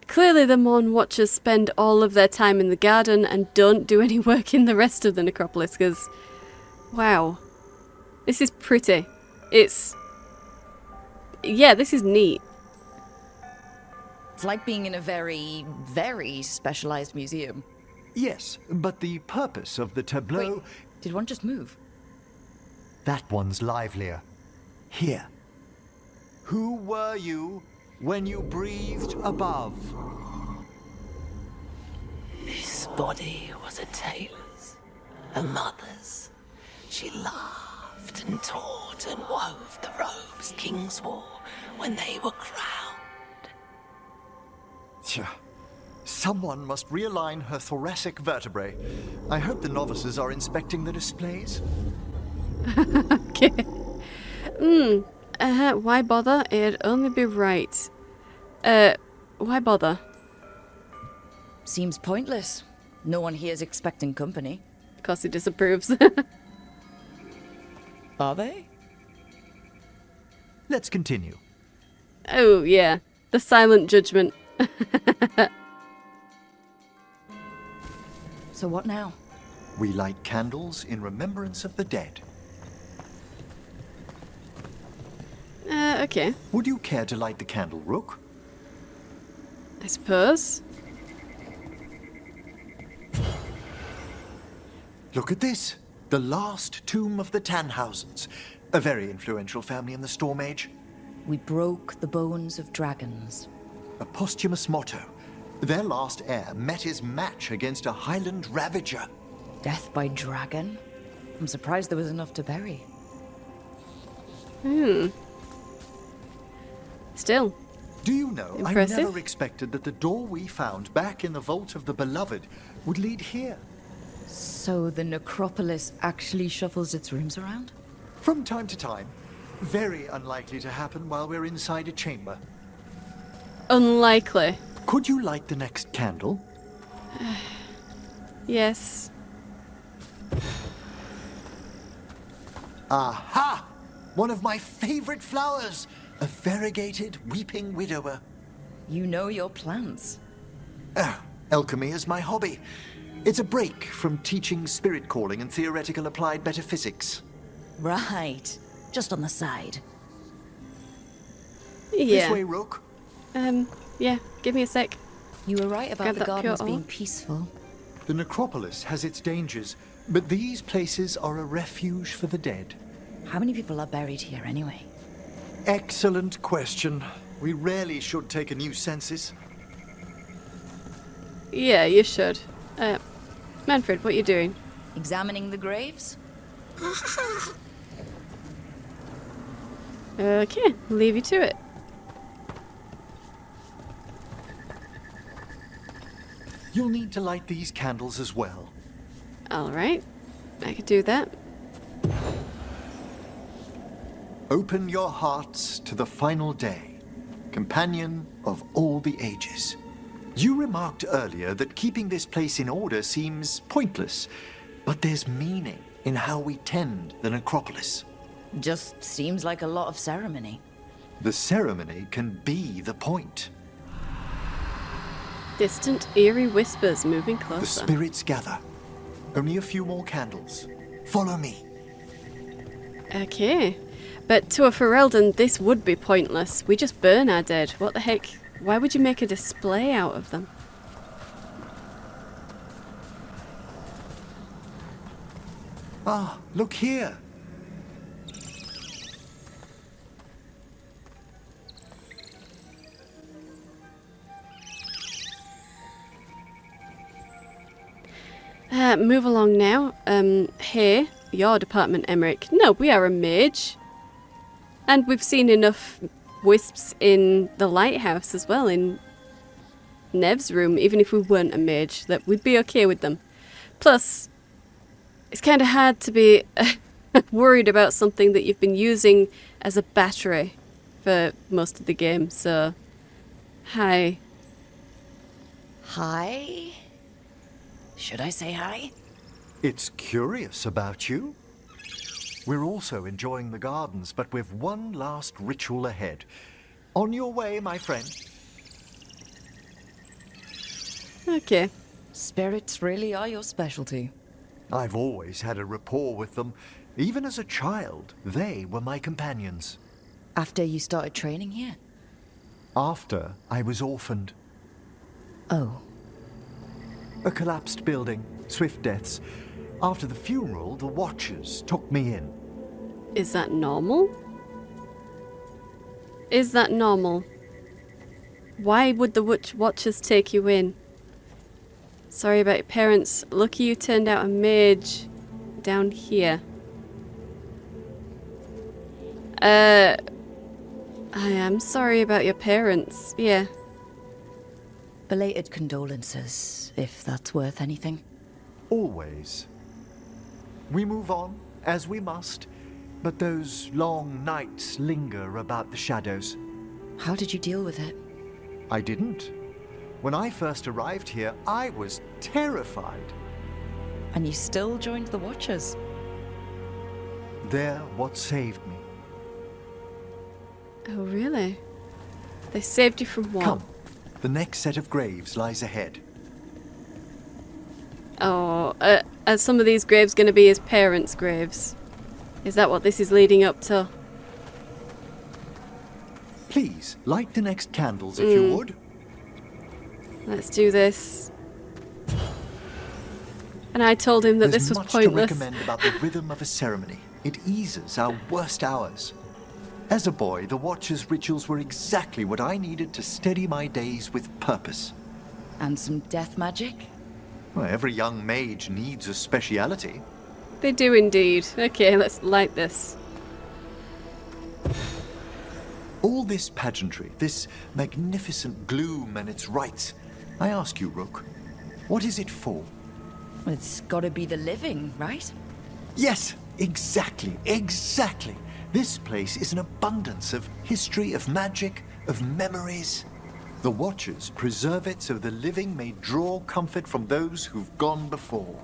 Clearly the Morn Watchers spend all of their time in the garden and don't do any work in the rest of the necropolis, because, wow, this is pretty. Yeah, this is neat. It's like being in a very, very specialized museum. Yes, but the purpose of the tableau... Wait, did one just move? That one's livelier. Here. Who were you when you breathed above? This body was a tailor's, a mother's. She laughed and taught and wove the robes kings wore when they were crowned. Tja. Someone must realign her thoracic vertebrae. I hope the novices are inspecting the displays. Okay. Why bother? It'd only be right. Why bother? Seems pointless. No one here is expecting company. Of course he disapproves. Are they? Let's continue. Oh, yeah. The silent judgment. So what now? We light candles in remembrance of the dead. Okay. Would you care to light the candle, Rook? I suppose. Look at this. The last tomb of the Tannhausens. A very influential family in the Storm Age. We broke the bones of dragons. A posthumous motto. Their last heir met his match against a Highland Ravager. Death by dragon? I'm surprised there was enough to bury. Still. Do you know, impressive. I never expected that the door we found back in the Vault of the Beloved would lead here. So the necropolis actually shuffles its rooms around? From time to time. Very unlikely to happen while we're inside a chamber. Unlikely. Could you light the next candle? Yes. Aha! One of my favorite flowers! A variegated weeping widower. You know your plants. Alchemy is my hobby. It's a break from teaching spirit calling and theoretical applied metaphysics. Right. Just on the side. Yeah. This way, Rook. Yeah. Give me a sec. You were right about Grab the that gardens pure being ore. peaceful. The necropolis has its dangers, but these places are a refuge for the dead. How many people are buried here anyway? Excellent question. We rarely should take a new census. Yeah, you should. Manfred, what you doing? Examining the graves? Okay, leave you to it. You'll need to light these candles as well. Alright, I could do that. Open your hearts to the final day, companion of all the ages. You remarked earlier that keeping this place in order seems pointless, but there's meaning in how we tend the necropolis. Just seems like a lot of ceremony. The ceremony can be the point. Distant, eerie whispers moving closer. The spirits gather. Only a few more candles. Follow me. Okay. But to a Ferelden, this would be pointless. We just burn our dead. What the heck? Why would you make a display out of them? Ah, look here. Move along now. Here, your department, Emmerich. No, we are a mage. And we've seen enough wisps in the lighthouse as well, in Nev's room, even if we weren't a mage, that we'd be okay with them. Plus, it's kind of hard to be worried about something that you've been using as a battery for most of the game, so... Hi. Hi? Should I say hi? It's curious about you. We're also enjoying the gardens, but we've one last ritual ahead. On your way, my friend. Okay. Spirits really are your specialty. I've always had a rapport with them. Even as a child, they were my companions. After you started training here? After I was orphaned. Oh. A collapsed building, swift deaths. After the funeral, the Watchers took me in. Is that normal? Is that normal? Why would the Watchers take you in? Sorry about your parents. Lucky you turned out a mage down here. I am sorry about your parents. Yeah. Belated condolences, if that's worth anything. Always. We move on, as we must, but those long nights linger about the shadows. How did you deal with it? I didn't. When I first arrived here, I was terrified. And you still joined the Watchers? They're what saved me. Oh, really? They saved you from what? Come. The next set of graves lies ahead. Oh, are some of these graves going to be his parents' graves? Is that what this is leading up to? Please, light the next candles if you would. Let's do this. And I told him that this was pointless. There's much to recommend about the rhythm of a ceremony. It eases our worst hours. As a boy, the Watcher's rituals were exactly what I needed to steady my days with purpose. And some death magic? Well, every young mage needs a speciality. They do indeed. Okay, let's light this. All this pageantry, this magnificent gloom and its rites, I ask you, Rook, what is it for? It's gotta be the living, right? Yes, exactly. This place is an abundance of history, of magic, of memories. The Watchers preserve it so the living may draw comfort from those who've gone before.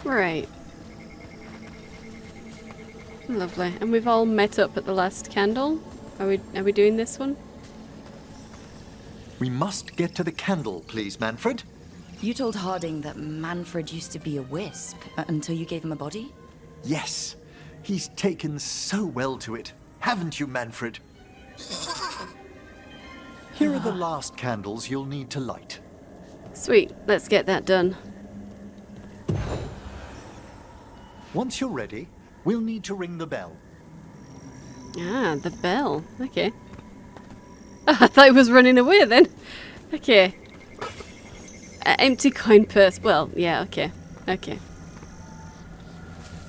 Right. Lovely. And we've all met up at the last candle. Are we doing this one? We must get to the candle, please, Manfred. You told Harding that Manfred used to be a wisp until you gave him a body? Yes. He's taken so well to it. Haven't you, Manfred? Here are the last candles you'll need to light. Sweet. Let's get that done. Once you're ready, we'll need to ring the bell. Ah, the bell. Okay. Oh, I thought he was running away then. Okay. Empty coin purse. Well, yeah, okay. Okay.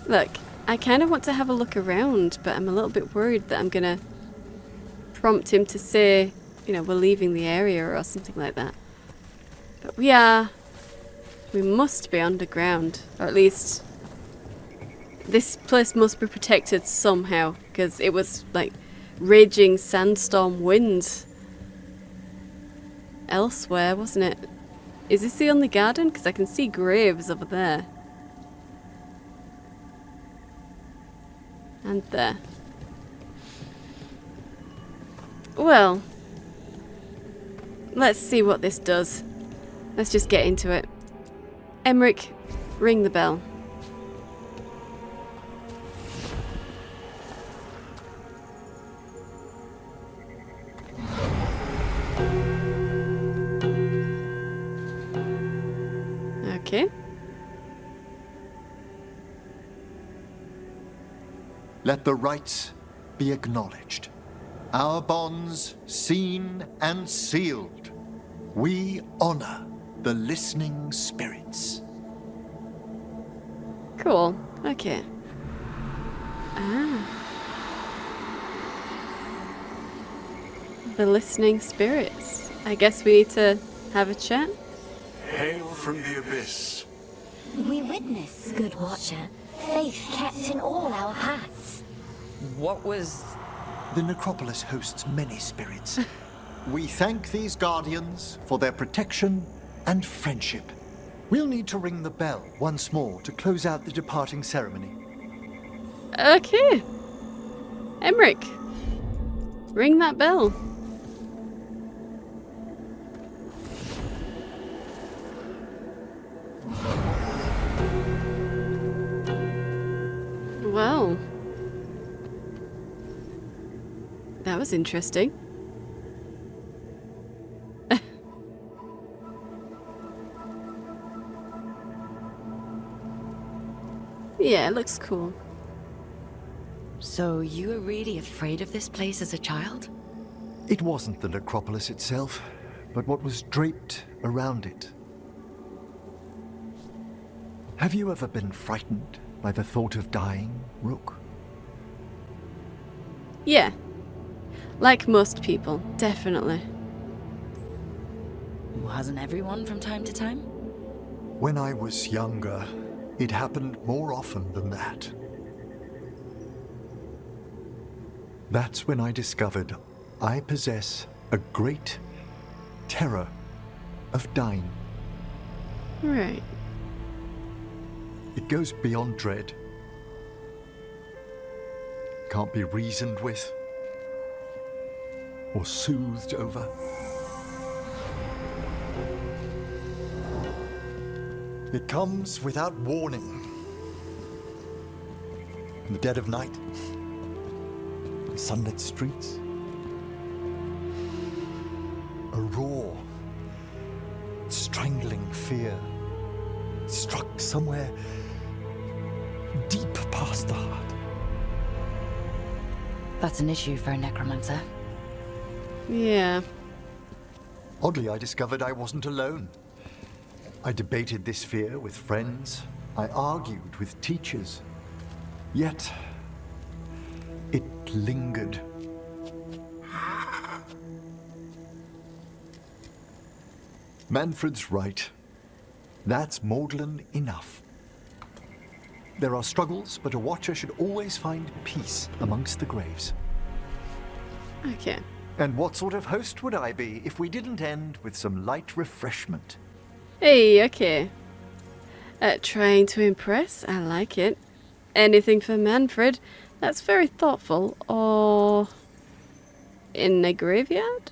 Look, I kind of want to have a look around, but I'm a little bit worried that I'm going to prompt him to say, you know, we're leaving the area or something like that. But we must be underground, or at least this place must be protected somehow, because it was like raging sandstorm winds elsewhere, wasn't it? Is this the only garden? Because I can see graves over there. And there. Well, let's see what this does. Let's just get into it. Emmerich, ring the bell. Okay. Let the rites be acknowledged. Our bonds seen and sealed. We honor the listening spirits. Cool. Okay. Ah. The listening spirits. I guess we need to have a chat. Hail from the abyss. We witness, good watcher, faith kept in all our paths. What was... The necropolis hosts many spirits. We thank these guardians for their protection and friendship. We'll need to ring the bell once more to close out the departing ceremony. Okay. Emmerich, ring that bell. Well, that was interesting. Yeah, it looks cool. So you were really afraid of this place as a child? It wasn't the necropolis itself, but what was draped around it. Have you ever been frightened by the thought of dying, Rook? Yeah. Like most people, definitely. Wasn't everyone from time to time? When I was younger, it happened more often than that. That's when I discovered I possess a great terror of dying. Right. It goes beyond dread. Can't be reasoned with or soothed over. It comes without warning. In the dead of night, sunlit streets, a raw, strangling fear struck somewhere deep past the heart. That's an issue for a necromancer. Yeah. Oddly, I discovered I wasn't alone. I debated this fear with friends. I argued with teachers. Yet, it lingered. Manfred's right. That's maudlin enough. There are struggles, but a watcher should always find peace amongst the graves. Okay. And what sort of host would I be if we didn't end with some light refreshment? Hey, okay. Trying to impress? I like it. Anything for Manfred? That's very thoughtful. Or... in a graveyard?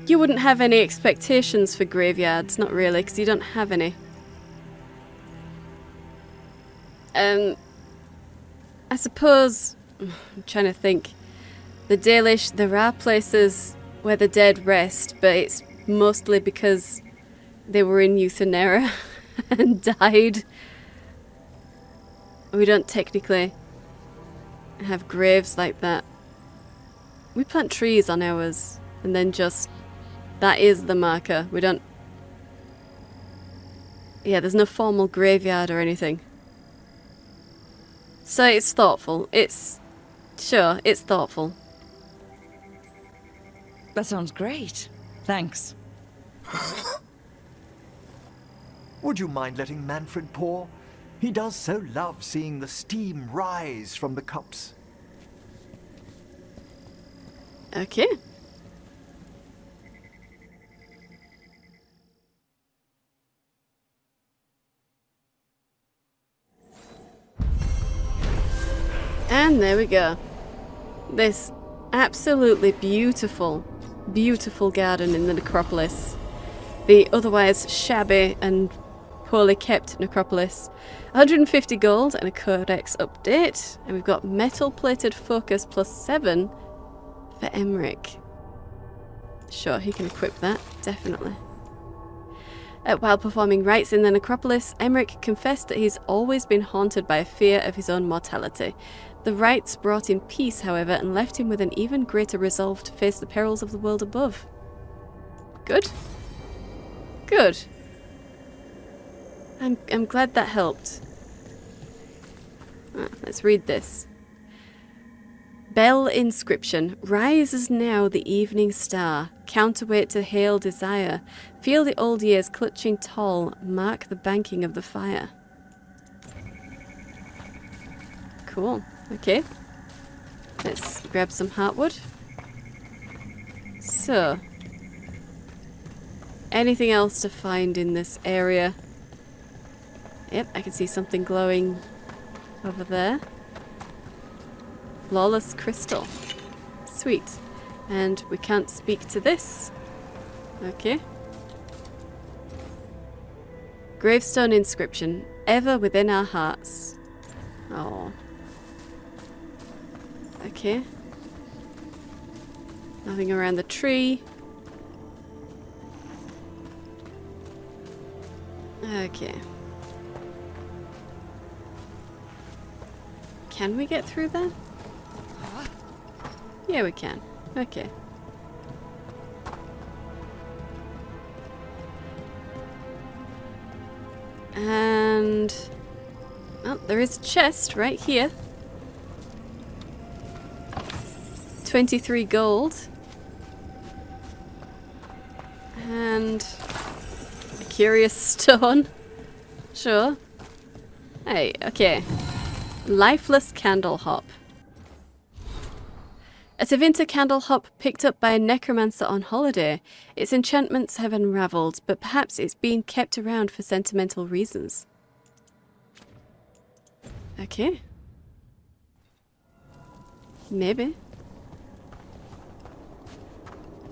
You wouldn't have any expectations for graveyards, not really, because you don't have any. I suppose... I'm trying to think. The Dalish, there are places where the dead rest, but it's mostly because they were in Euthanera and died. We don't technically have graves like that. We plant trees on ours, and then just... that is the marker. We don't... yeah, there's no formal graveyard or anything. So it's thoughtful. It's... sure, it's thoughtful. That sounds great. Thanks. Would you mind letting Manfred pour? He does so love seeing the steam rise from the cups. Okay. And there we go. This absolutely beautiful, beautiful garden in the necropolis. The otherwise shabby and poorly kept necropolis. 150 gold and a codex update. And we've got metal plated focus +7 for Emmerich. Sure, he can equip that, definitely. While performing rites in the necropolis, Emmerich confessed that he's always been haunted by a fear of his own mortality. The rites brought in peace, however, and left him with an even greater resolve to face the perils of the world above. Good. Good. I'm glad that helped. Let's read this. Bell inscription. Rises now the evening star. Counterweight to hail desire. Feel the old years clutching tall. Mark the banking of the fire. Cool. Okay. Let's grab some heartwood. So. Anything else to find in this area? Yep, I can see something glowing over there. Flawless crystal. Sweet. And we can't speak to this. Okay. Gravestone inscription. Ever within our hearts. Oh. Okay. Nothing around the tree. Okay. Can we get through that? Yeah, we can. Okay. And... oh, there is a chest right here. 23 gold. And... a curious stone. Sure. Hey, okay. Lifeless candle hop. A Tevinter candle hop picked up by a necromancer on holiday. Its enchantments have unravelled, but perhaps it's been kept around for sentimental reasons. Okay. Maybe.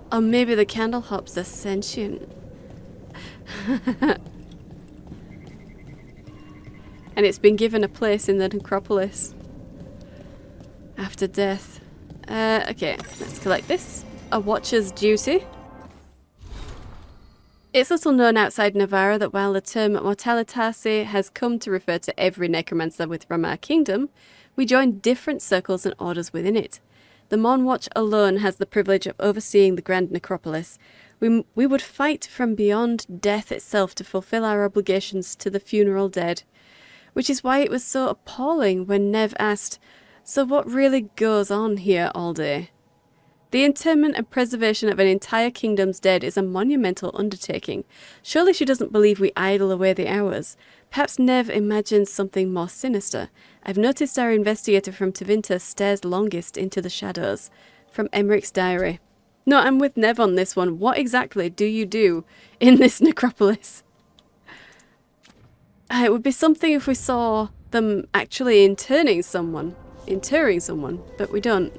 Or maybe the candle hops are sentient. And it's been given a place in the necropolis. After death. Okay, let's collect this. A Watcher's Duty. It's little known outside Navarra that while the term Mortalitasi has come to refer to every necromancer from our kingdom, we join different circles and orders within it. The Mon Watch alone has the privilege of overseeing the Grand Necropolis. We would fight from beyond death itself to fulfill our obligations to the funeral dead. Which is why it was so appalling when Nev asked, "So what really goes on here all day?" The interment and preservation of an entire kingdom's dead is a monumental undertaking. Surely she doesn't believe we idle away the hours. Perhaps Nev imagines something more sinister. I've noticed our investigator from Tevinter stares longest into the shadows. From Emmerich's diary. No, I'm with Nev on this one. What exactly do you do in this necropolis? It would be something if we saw them actually interring someone, but we don't.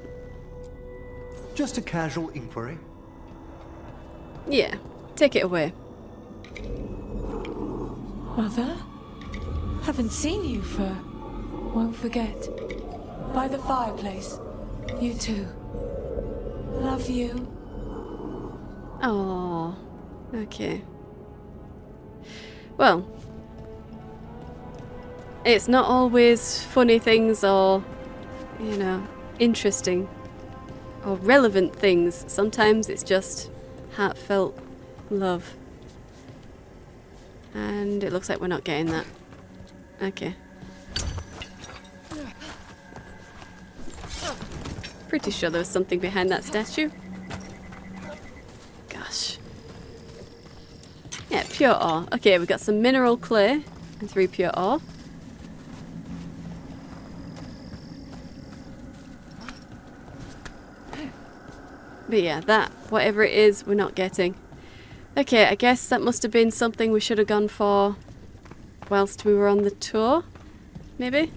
Just a casual inquiry. Yeah, take it away. Mother? Haven't seen you for... won't forget. By the fireplace. You too. Love you. Oh, okay. Well, it's not always funny things or, you know, interesting or relevant things. Sometimes it's just heartfelt love. And it looks like we're not getting that. Okay. Pretty sure there was something behind that statue. Gosh. Yeah, pure ore. Okay, we've got some mineral clay and 3 pure ore. But yeah, that, whatever it is, we're not getting. Okay, I guess that must have been something we should have gone for whilst we were on the tour. Maybe?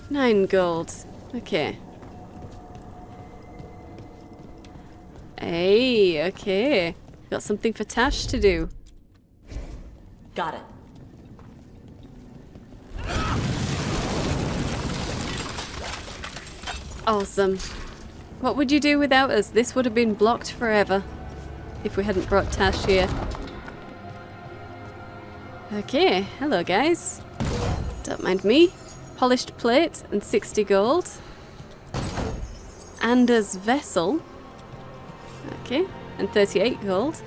9 gold. Okay. Hey, okay. Got something for Tash to do. Got it. Awesome. What would you do without us? This would have been blocked forever if we hadn't brought Tash here. Okay, hello guys. Don't mind me. Polished plate and 60 gold. Anders vessel. Okay, and 38 gold.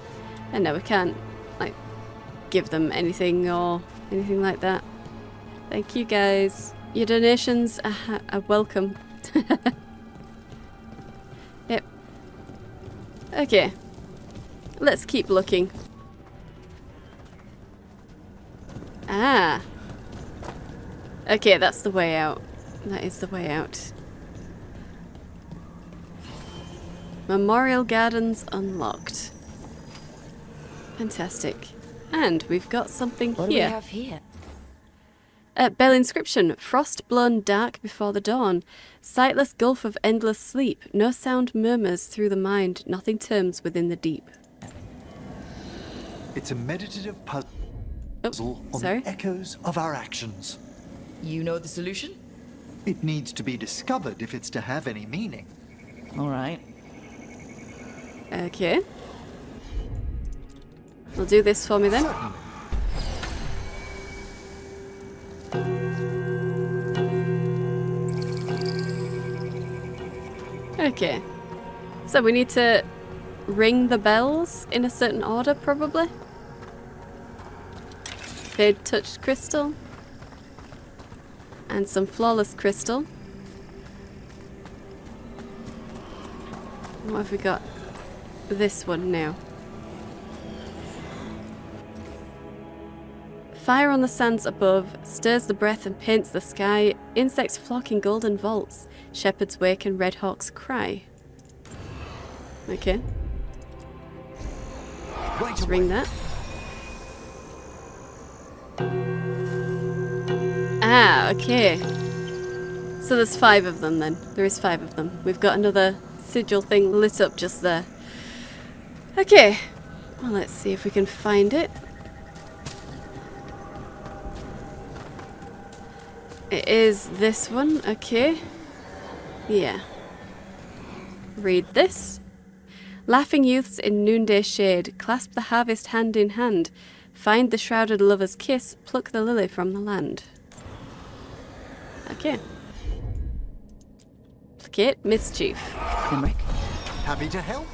And no, we can't, like, give them anything or anything like that. Thank you guys. Your donations are welcome. Yep. Okay. Let's keep looking. Ah. Okay, that's the way out. That is the way out. Memorial Gardens unlocked. Fantastic. And we've got something What here. do we have here? Bell inscription. Frost blown dark before the dawn. Sightless gulf of endless sleep. No sound murmurs through the mind. Nothing turns within the deep. It's a meditative puzzle on sorry? the echoes of our actions. You know the solution? It needs to be discovered if it's to have any meaning. All right. Okay. Will do this for me then. Okay. So we need to ring the bells in a certain order, probably. Fade touched crystal. And some flawless crystal. What have we got? This one now. Fire on the sands above, stirs the breath and paints the sky. Insects flock in golden vaults. Shepherds wake and red hawks cry. Okay. Let's ring that. Ah, okay. So there's 5 of them then. There is 5 of them. We've got another sigil thing lit up just there. Okay. Well, let's see if we can find it. It is this one, okay. Yeah. Read this. Laughing youths in noonday shade, clasp the harvest hand in hand. Find the shrouded lover's kiss, pluck the lily from the land. Okay. Placate mischief. Emmerich. Happy to help.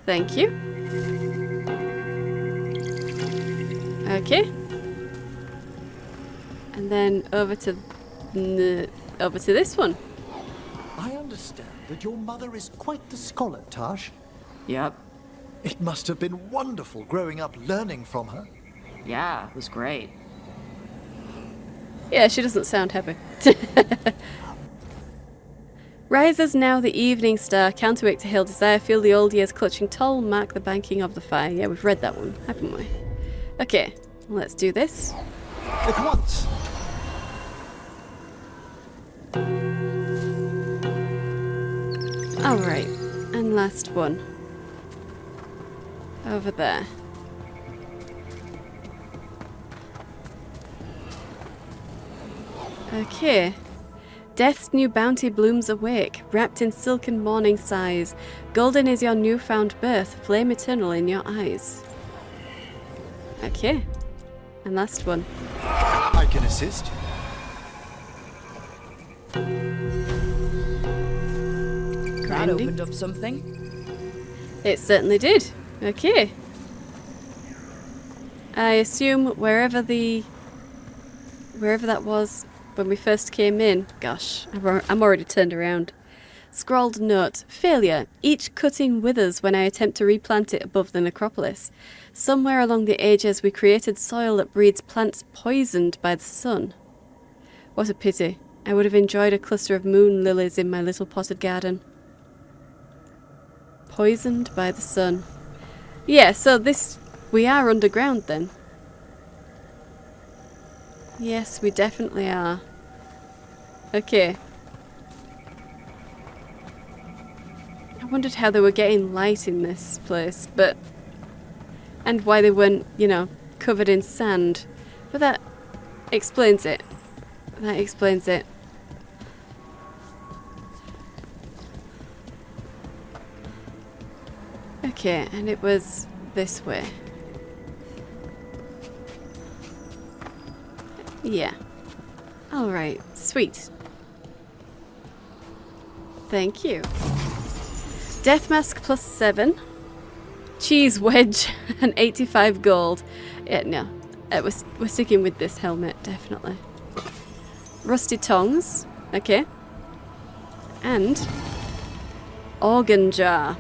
Thank you. Okay. And then over to this one. I understand that your mother is quite the scholar, Tash. Yep. It must have been wonderful growing up learning from her. Yeah, it was great. Yeah, she doesn't sound happy. Rises now the evening star, counterweight to hail desire, feel the old years clutching toll, mark the banking of the fire. Yeah, we've read that one, haven't we? Okay, let's do this. At once. Alright, and last one. Over there. Okay. Death's new bounty blooms awake, wrapped in silken morning sighs. Golden is your newfound birth, flame eternal in your eyes. Okay. And last one. I can assist. That opened up something. It certainly did. Okay. I assume wherever that was when we first came in. Gosh, I'm already turned around. Scrawled note. Failure. Each cutting withers when I attempt to replant it above the necropolis. Somewhere along the ages we created soil that breeds plants poisoned by the sun. What a pity. I would have enjoyed a cluster of moon lilies in my little potted garden. Poisoned by the sun. Yeah, so we are underground then. Yes, we definitely are. Okay. I wondered how they were getting light in this place, but... and why they weren't, covered in sand. But that explains it. That explains it. Okay, and it was this way. Yeah. Alright, sweet. Thank you. Death mask plus 7. Cheese wedge and 85 gold. Yeah, no. We're sticking with this helmet, definitely. Rusty tongs. Okay. And organ jar.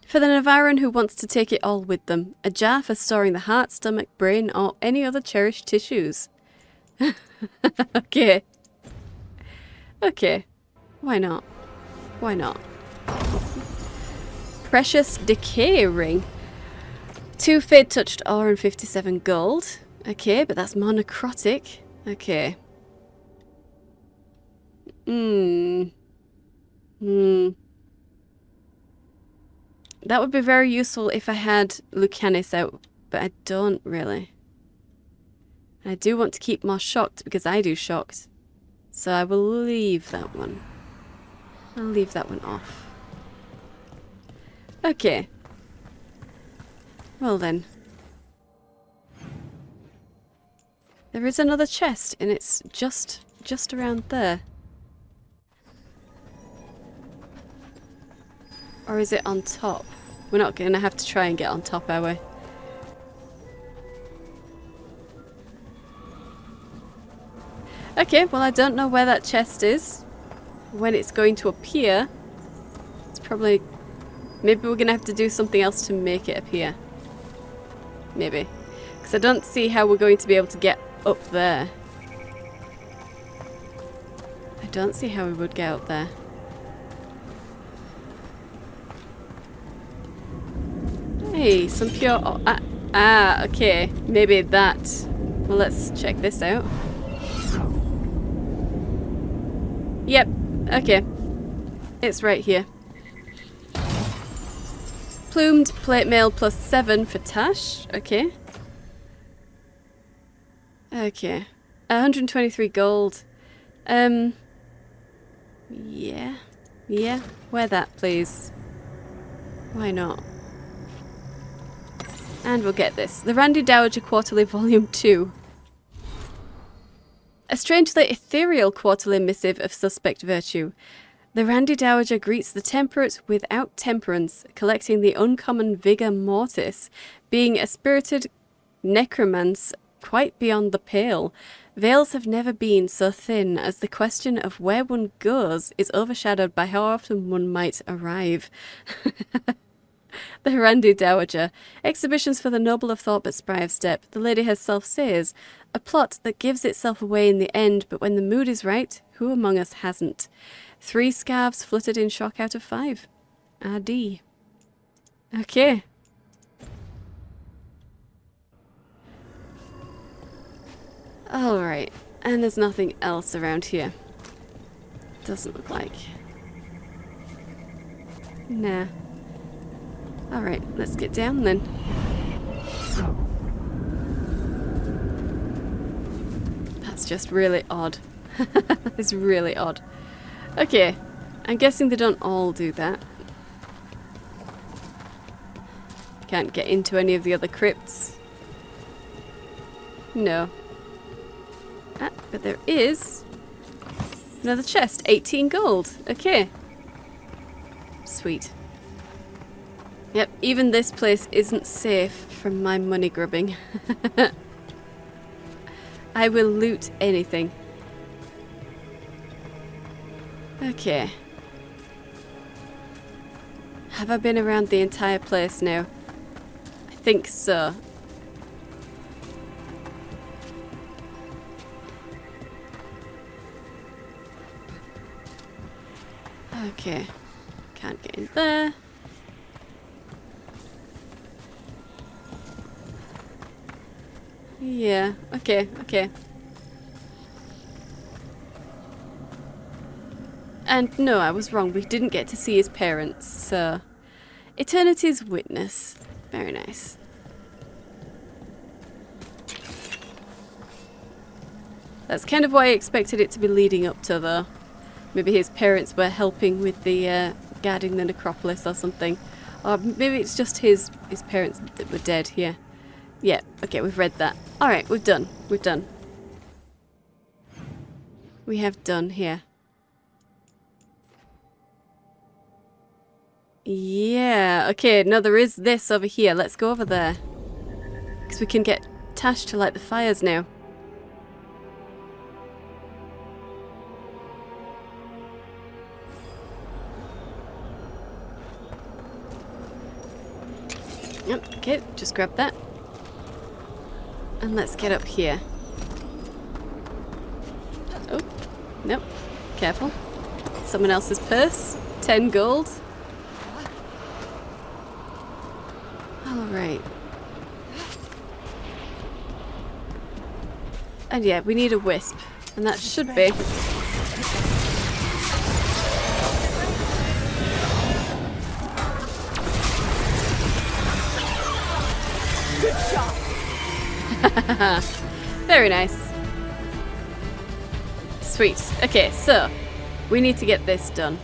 For the Navaran who wants to take it all with them. A jar for storing the heart, stomach, brain, or any other cherished tissues. Okay. Okay. Why not? Why not? Precious decay ring. 2 fade touched ore and 57 gold. Okay, but that's more necrotic. Okay. That would be very useful if I had Lucanus out, but I don't really. I do want to keep more shocked because I do shocked. So I will leave that one. I'll leave that one off. Okay. Well then. There is another chest and it's just around there. Or is it on top? We're not going to have to try and get on top, are we? Okay, well I don't know where that chest is. When it's going to appear. It's probably... Maybe we're going to have to do something else to make it appear. Maybe. Because I don't see how we're going to be able to get up there. I don't see how we would get up there. Hey, some pure... okay. Maybe that... Well, let's check this out. Yep. Okay. It's right here. Plumed plate mail plus 7 for Tash. Okay. Okay. 123 gold. Yeah. Yeah. Wear that, please. Why not? And we'll get this. The Randy Dowager Quarterly Volume 2. A strangely ethereal quarterly missive of suspect virtue. The Randy Dowager greets the temperate without temperance, collecting the uncommon vigor mortis, being a spirited necromance quite beyond the pale. Veils have never been so thin as the question of where one goes is overshadowed by how often one might arrive. The Randy Dowager. Exhibitions for the noble of thought but spry of step. The lady herself says, a plot that gives itself away in the end, but when the mood is right, who among us hasn't? 3 scarves fluttered in shock out of 5. RD. Okay. Alright. And there's nothing else around here. Doesn't look like. Nah. Alright, let's get down then. That's just really odd. It's really odd. Okay, I'm guessing they don't all do that. Can't get into any of the other crypts. No. Ah, but there is another chest. 18 gold. Okay. Sweet. Yep, even this place isn't safe from my money grubbing. I will loot anything. Okay. Have I been around the entire place now? I think so. Okay. Can't get in there. Yeah, okay, okay. And no, I was wrong. We didn't get to see his parents, so... Eternity's Witness. Very nice. That's kind of what I expected it to be leading up to, though. Maybe his parents were helping with the guarding the necropolis or something. Or maybe it's just his parents that were dead here. Yeah, okay, we've read that. Alright, we've done. We've done. We have done here. Yeah, okay, no, there is this over here. Let's go over there. Because we can get Tash to light the fires now. Yep, okay, just grab that. And let's get up here. Oh, nope. Careful. Someone else's purse. 10 gold. Alright. And yeah, we need a wisp. And that should be... Good shot. Very nice. Sweet. Okay, so we need to get this done.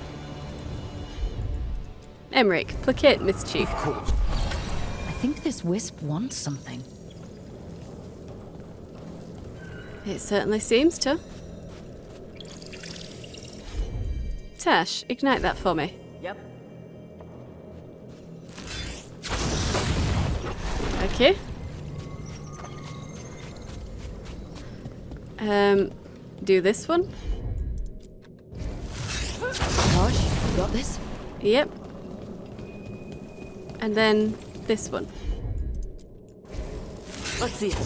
Emmerich, placate mischief. I think this wisp wants something. It certainly seems to. Tash, ignite that for me. Yep. Okay. Do this one. Josh, you got this? Yep. And then this one. Let's see it.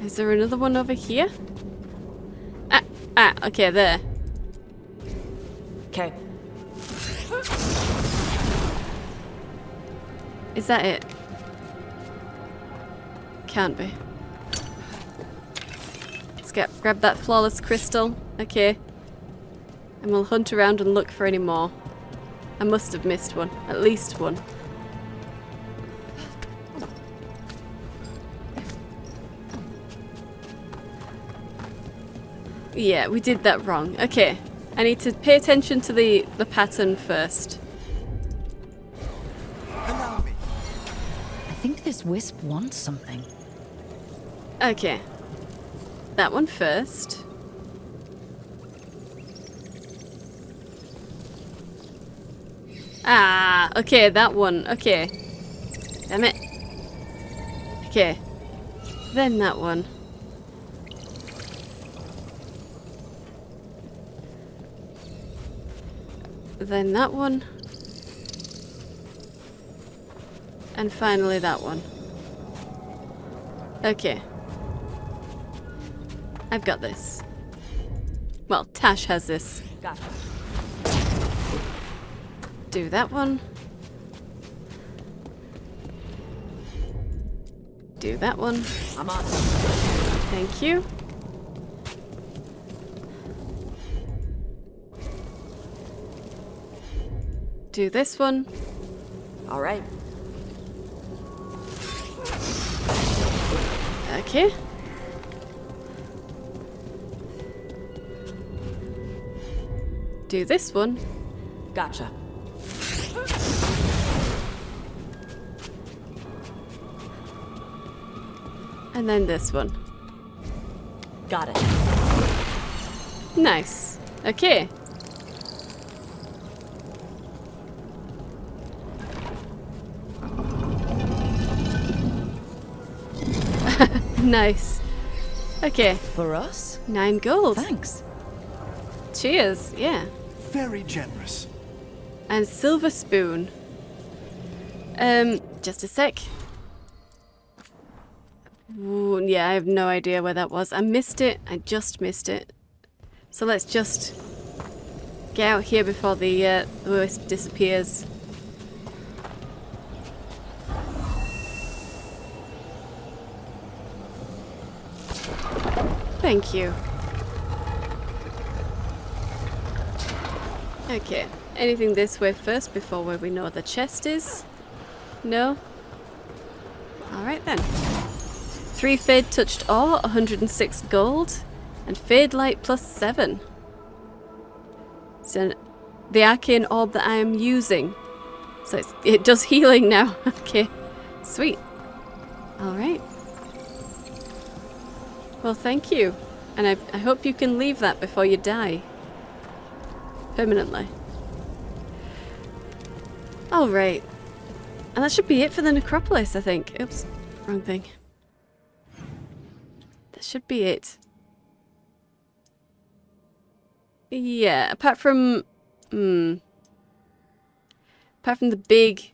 Is there another one over here? Okay, there. Okay. Is that it? Can't be. Let's grab that flawless crystal. Okay. And we'll hunt around and look for any more. I must have missed one. At least one. Yeah, we did that wrong. Okay. I need to pay attention to the pattern first. I think this wisp wants something. Okay. That one first. Okay, that one. Okay. Damn it. Okay. Then that one. Then that one. And finally that one. Okay. I've got this. Well, Tash has this. Gotcha. Do that one. Do that one. I'm on. Thank you. Do this one. All right. Okay. Do this one. Gotcha. And then this one. Got it. Nice. Okay. Nice. Okay. For us? 9 gold. Thanks. Cheers. Yeah. Very generous. And silver spoon. Just a sec. Ooh, yeah, I have no idea where that was. I missed it. I just missed it. So let's just get out here before the wisp disappears. Thank you. Okay. Anything this way first before where we know the chest is? No? Alright then. 3 Fade Touched Ore, 106 gold. And Fade Light plus 7. So the arcane orb that I am using. So it does healing now. Okay. Sweet. Alright. Well, thank you. And I hope you can leave that before you die. Permanently. Alright. And that should be it for the necropolis, I think. Oops. Wrong thing. That should be it. Yeah, apart from... apart from the big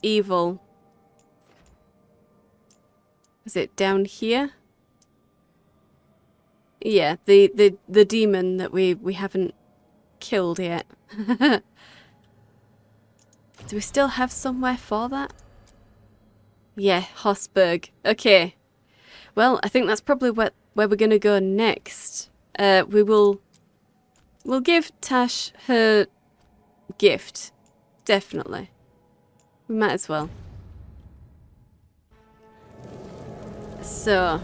evil... Is it down here? Yeah, the demon that we haven't killed yet. Do we still have somewhere for that? Yeah, Hosberg. Okay. Well, I think that's probably where we're going to go next. We'll give Tash her gift. Definitely. We might as well. So,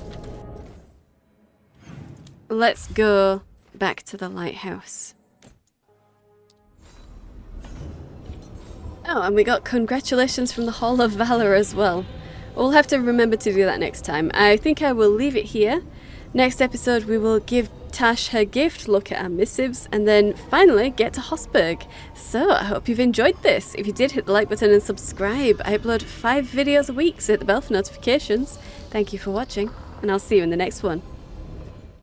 let's go back to the lighthouse. Oh, and we got congratulations from the Hall of Valor as well. We'll have to remember to do that next time. I think I will leave it here. Next episode we will give Tash her gift, look at our missives, and then finally get to Hosberg. So I hope you've enjoyed this. If you did, hit the like button and subscribe. I upload 5 videos a week, so hit the bell for notifications. Thank you for watching, and I'll see you in the next one.